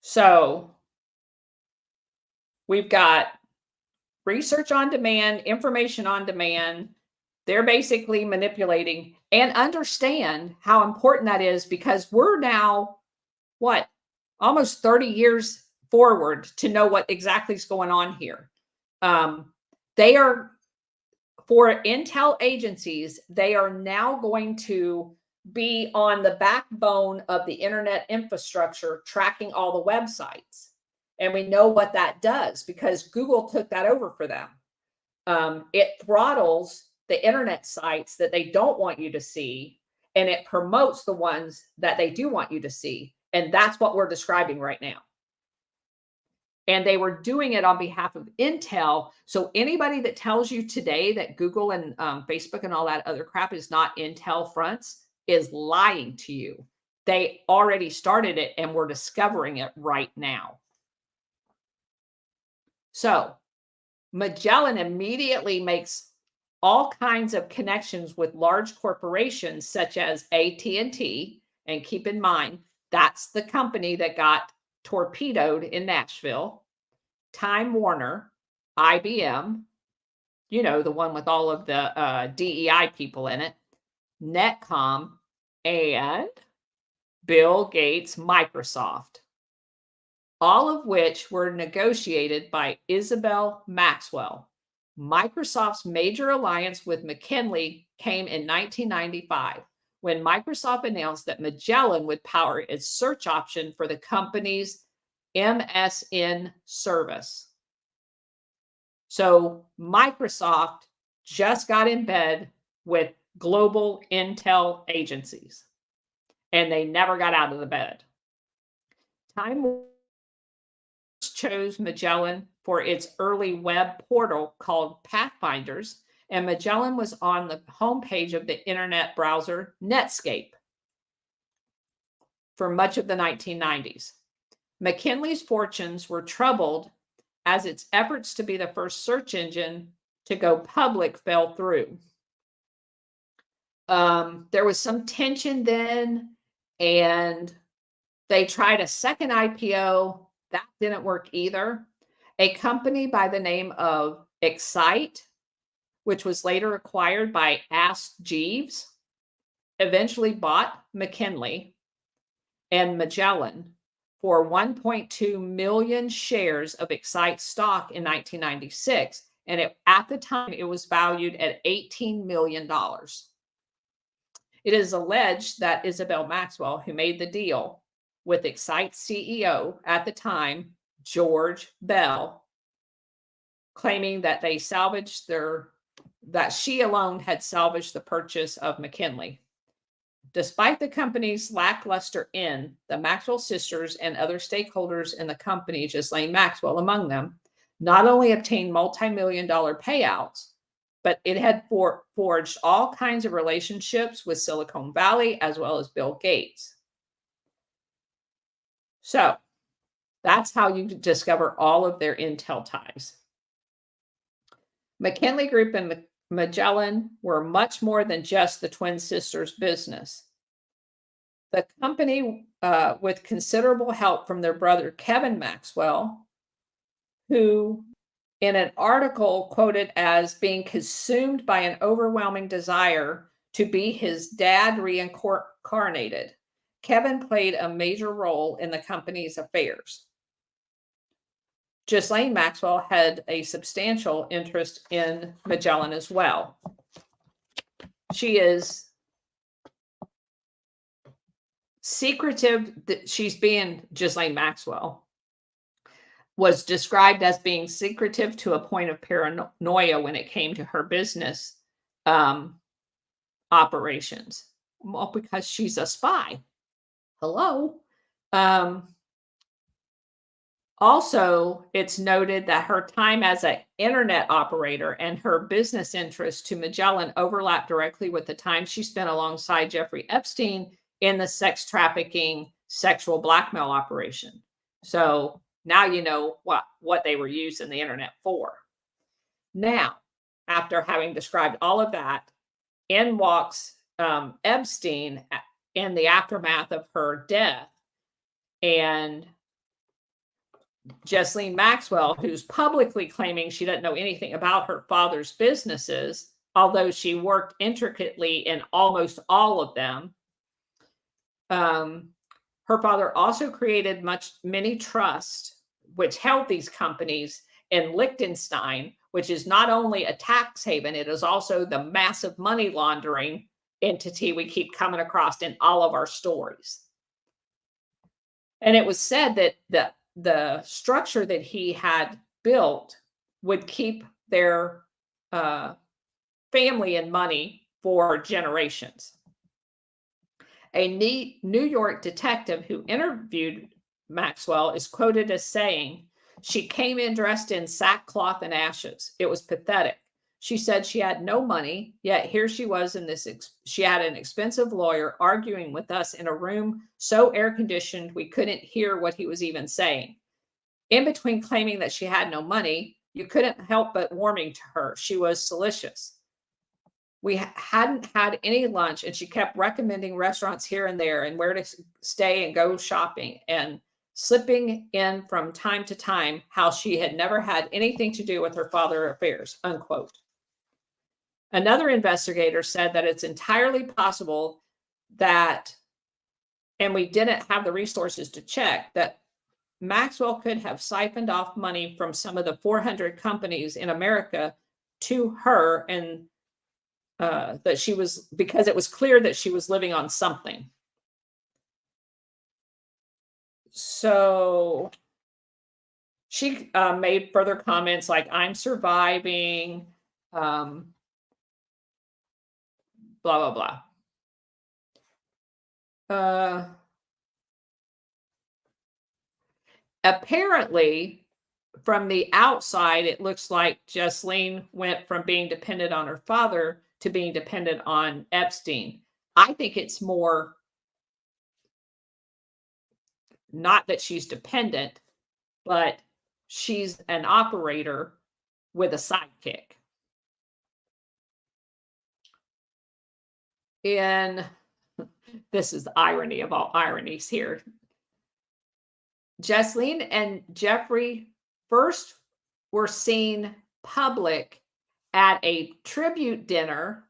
Speaker 1: So, we've got research on demand, information on demand. They're basically manipulating, and understand how important that is, because we're now, what, almost 30 years forward to know what exactly is going on here. They are, for intel agencies, they are now going to be on the backbone of the internet infrastructure, tracking all the websites. And we know what that does because Google took that over for them. It throttles the internet sites that they don't want you to see, and it promotes the ones that they do want you to see. And that's what we're describing right now. And they were doing it on behalf of Intel. So anybody that tells you today that Google and Facebook and all that other crap is not Intel fronts is lying to you. They already started it, and we're discovering it right now. So Magellan immediately makes all kinds of connections with large corporations such as AT&T, and keep in mind, that's the company that got torpedoed in Nashville, Time Warner, IBM, you know, the one with all of the DEI people in it, Netcom, and Bill Gates' Microsoft, all of which were negotiated by Isabel Maxwell. Microsoft's major alliance with McKinley came in 1995 when Microsoft announced that Magellan would power its search option for the company's MSN service. So Microsoft just got in bed with global intel agencies, and they never got out of the bed. Time chose Magellan for its early web portal called Pathfinders, and Magellan was on the homepage of the internet browser Netscape for much of the 1990s. McKinley's fortunes were troubled as its efforts to be the first search engine to go public fell through. There was some tension then, and they tried a second IPO. That didn't work either. A company by the name of Excite, which was later acquired by Ask Jeeves, eventually bought McKinley and Magellan for 1.2 million shares of Excite stock in 1996. And at the time, it was valued at $18 million. It is alleged that Isabel Maxwell, who made the deal with Excite's CEO at the time, George Bell, claiming that they salvaged that she alone had salvaged the purchase of McKinley. Despite the company's lackluster end, the Maxwell sisters and other stakeholders in the company, Ghislaine Maxwell among them, not only obtained multi-million-dollar payouts, but it had forged all kinds of relationships with Silicon Valley as well as Bill Gates. So that's how you discover all of their intel ties. McKinley Group and Magellan were much more than just the twin sisters' business. The company, with considerable help from their brother Kevin Maxwell, who in an article quoted as being consumed by an overwhelming desire to be his dad reincarnated, Kevin played a major role in the company's affairs. Ghislaine Maxwell had a substantial interest in Magellan as well. She is secretive. She's being Ghislaine Maxwell was described as being secretive to a point of paranoia when it came to her business operations. Well, because she's a spy. Hello? Um, Also, it's noted that her time as an internet operator and her business interests to Magellan overlap directly with the time she spent alongside Jeffrey Epstein in the sex trafficking, sexual blackmail operation. So now you know what they were using the internet for. Now, after having described all of that, in walks Epstein in the aftermath of her death, and Jesselyn Maxwell, who's publicly claiming she doesn't know anything about her father's businesses, although she worked intricately in almost all of them. Her father also created many trusts which held these companies in Liechtenstein, which is not only a tax haven, it is also the massive money laundering entity we keep coming across in all of our stories. And it was said that the structure that he had built would keep their family and money for generations. A New York detective who interviewed Maxwell is quoted as saying, "She came in dressed in sackcloth and ashes. It was pathetic. She said she had no money, yet here she was in this. She had an expensive lawyer arguing with us in a room so air conditioned we couldn't hear what he was even saying. In between claiming that she had no money, you couldn't help but warming to her. She was salacious. We hadn't had any lunch, and she kept recommending restaurants here and there and where to stay and go shopping, and slipping in from time to time how she had never had anything to do with her father's affairs," unquote. Another investigator said that it's entirely possible that, and we didn't have the resources to check, that Maxwell could have siphoned off money from some of the 400 companies in America to her, and that she was, because it was clear that she was living on something. So she made further comments like, "I'm surviving, blah, blah, blah." Apparently, from the outside, it looks like Jesselyn went from being dependent on her father to being dependent on Epstein. I think it's more not that she's dependent, but she's an operator with a sidekick. And this is the irony of all ironies here. Jesselyn and Jeffrey first were seen public at a tribute dinner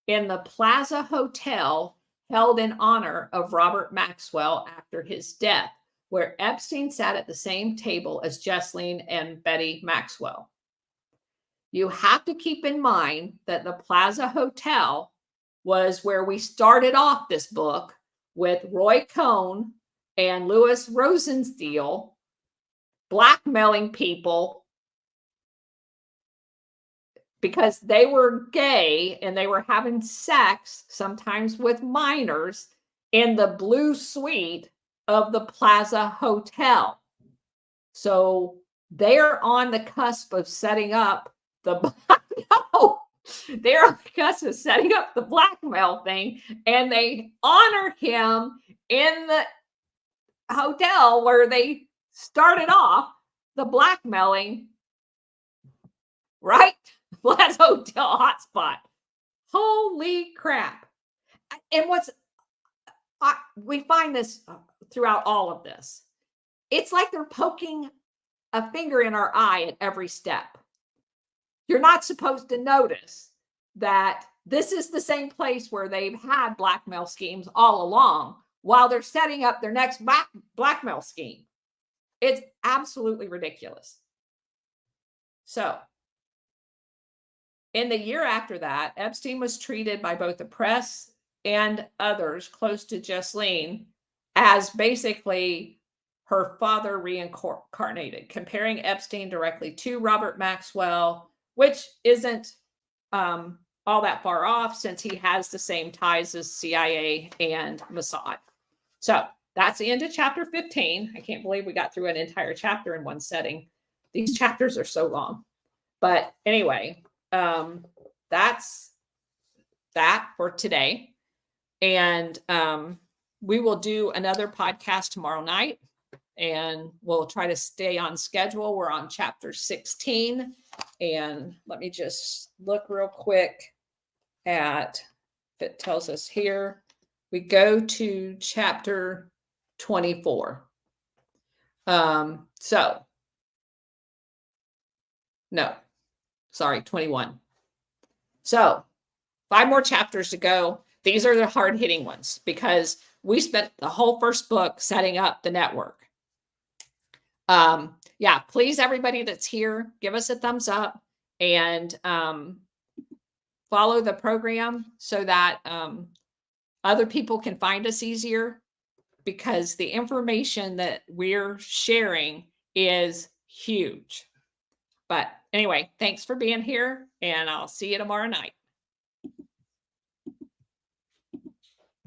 Speaker 1: in the Plaza Hotel held in honor of Robert Maxwell after his death, where Epstein sat at the same table as Jesselyn and Betty Maxwell. You have to keep in mind that the Plaza Hotel was where we started off this book with Roy Cohn and Louis Rosenstiel blackmailing people because they were gay and they were having sex, sometimes with minors, in the blue suite of the Plaza Hotel. So they're on the cusp of setting up the no, they're on the cusp of setting up the blackmail thing, and they honor him in the hotel where they started off the blackmailing, right? Plaza Hotel hotspot. Holy crap. And we find this throughout all of this. It's like they're poking a finger in our eye at every step. You're not supposed to notice that this is the same place where they've had blackmail schemes all along while they're setting up their next blackmail scheme. It's absolutely ridiculous. So, in the year after that, Epstein was treated by both the press and others close to Jesselyn as basically her father reincarnated, comparing Epstein directly to Robert Maxwell, which isn't all that far off since he has the same ties as CIA and Mossad. So that's the end of chapter 15. I can't believe we got through an entire chapter in one setting. These chapters are so long. But anyway, that's that for today. And we will do another podcast tomorrow night. And we'll try to stay on schedule. We're on chapter 16. And let me just look real quick at, if it tells us here, we go to chapter 24. So, no, sorry, 21. So 5 more chapters to go. These are the hard hitting ones because we spent the whole first book setting up the network. Yeah, please, everybody that's here, give us a thumbs up and follow the program so that other people can find us easier, because the information that we're sharing is huge. But anyway, thanks for being here, and I'll see you tomorrow night.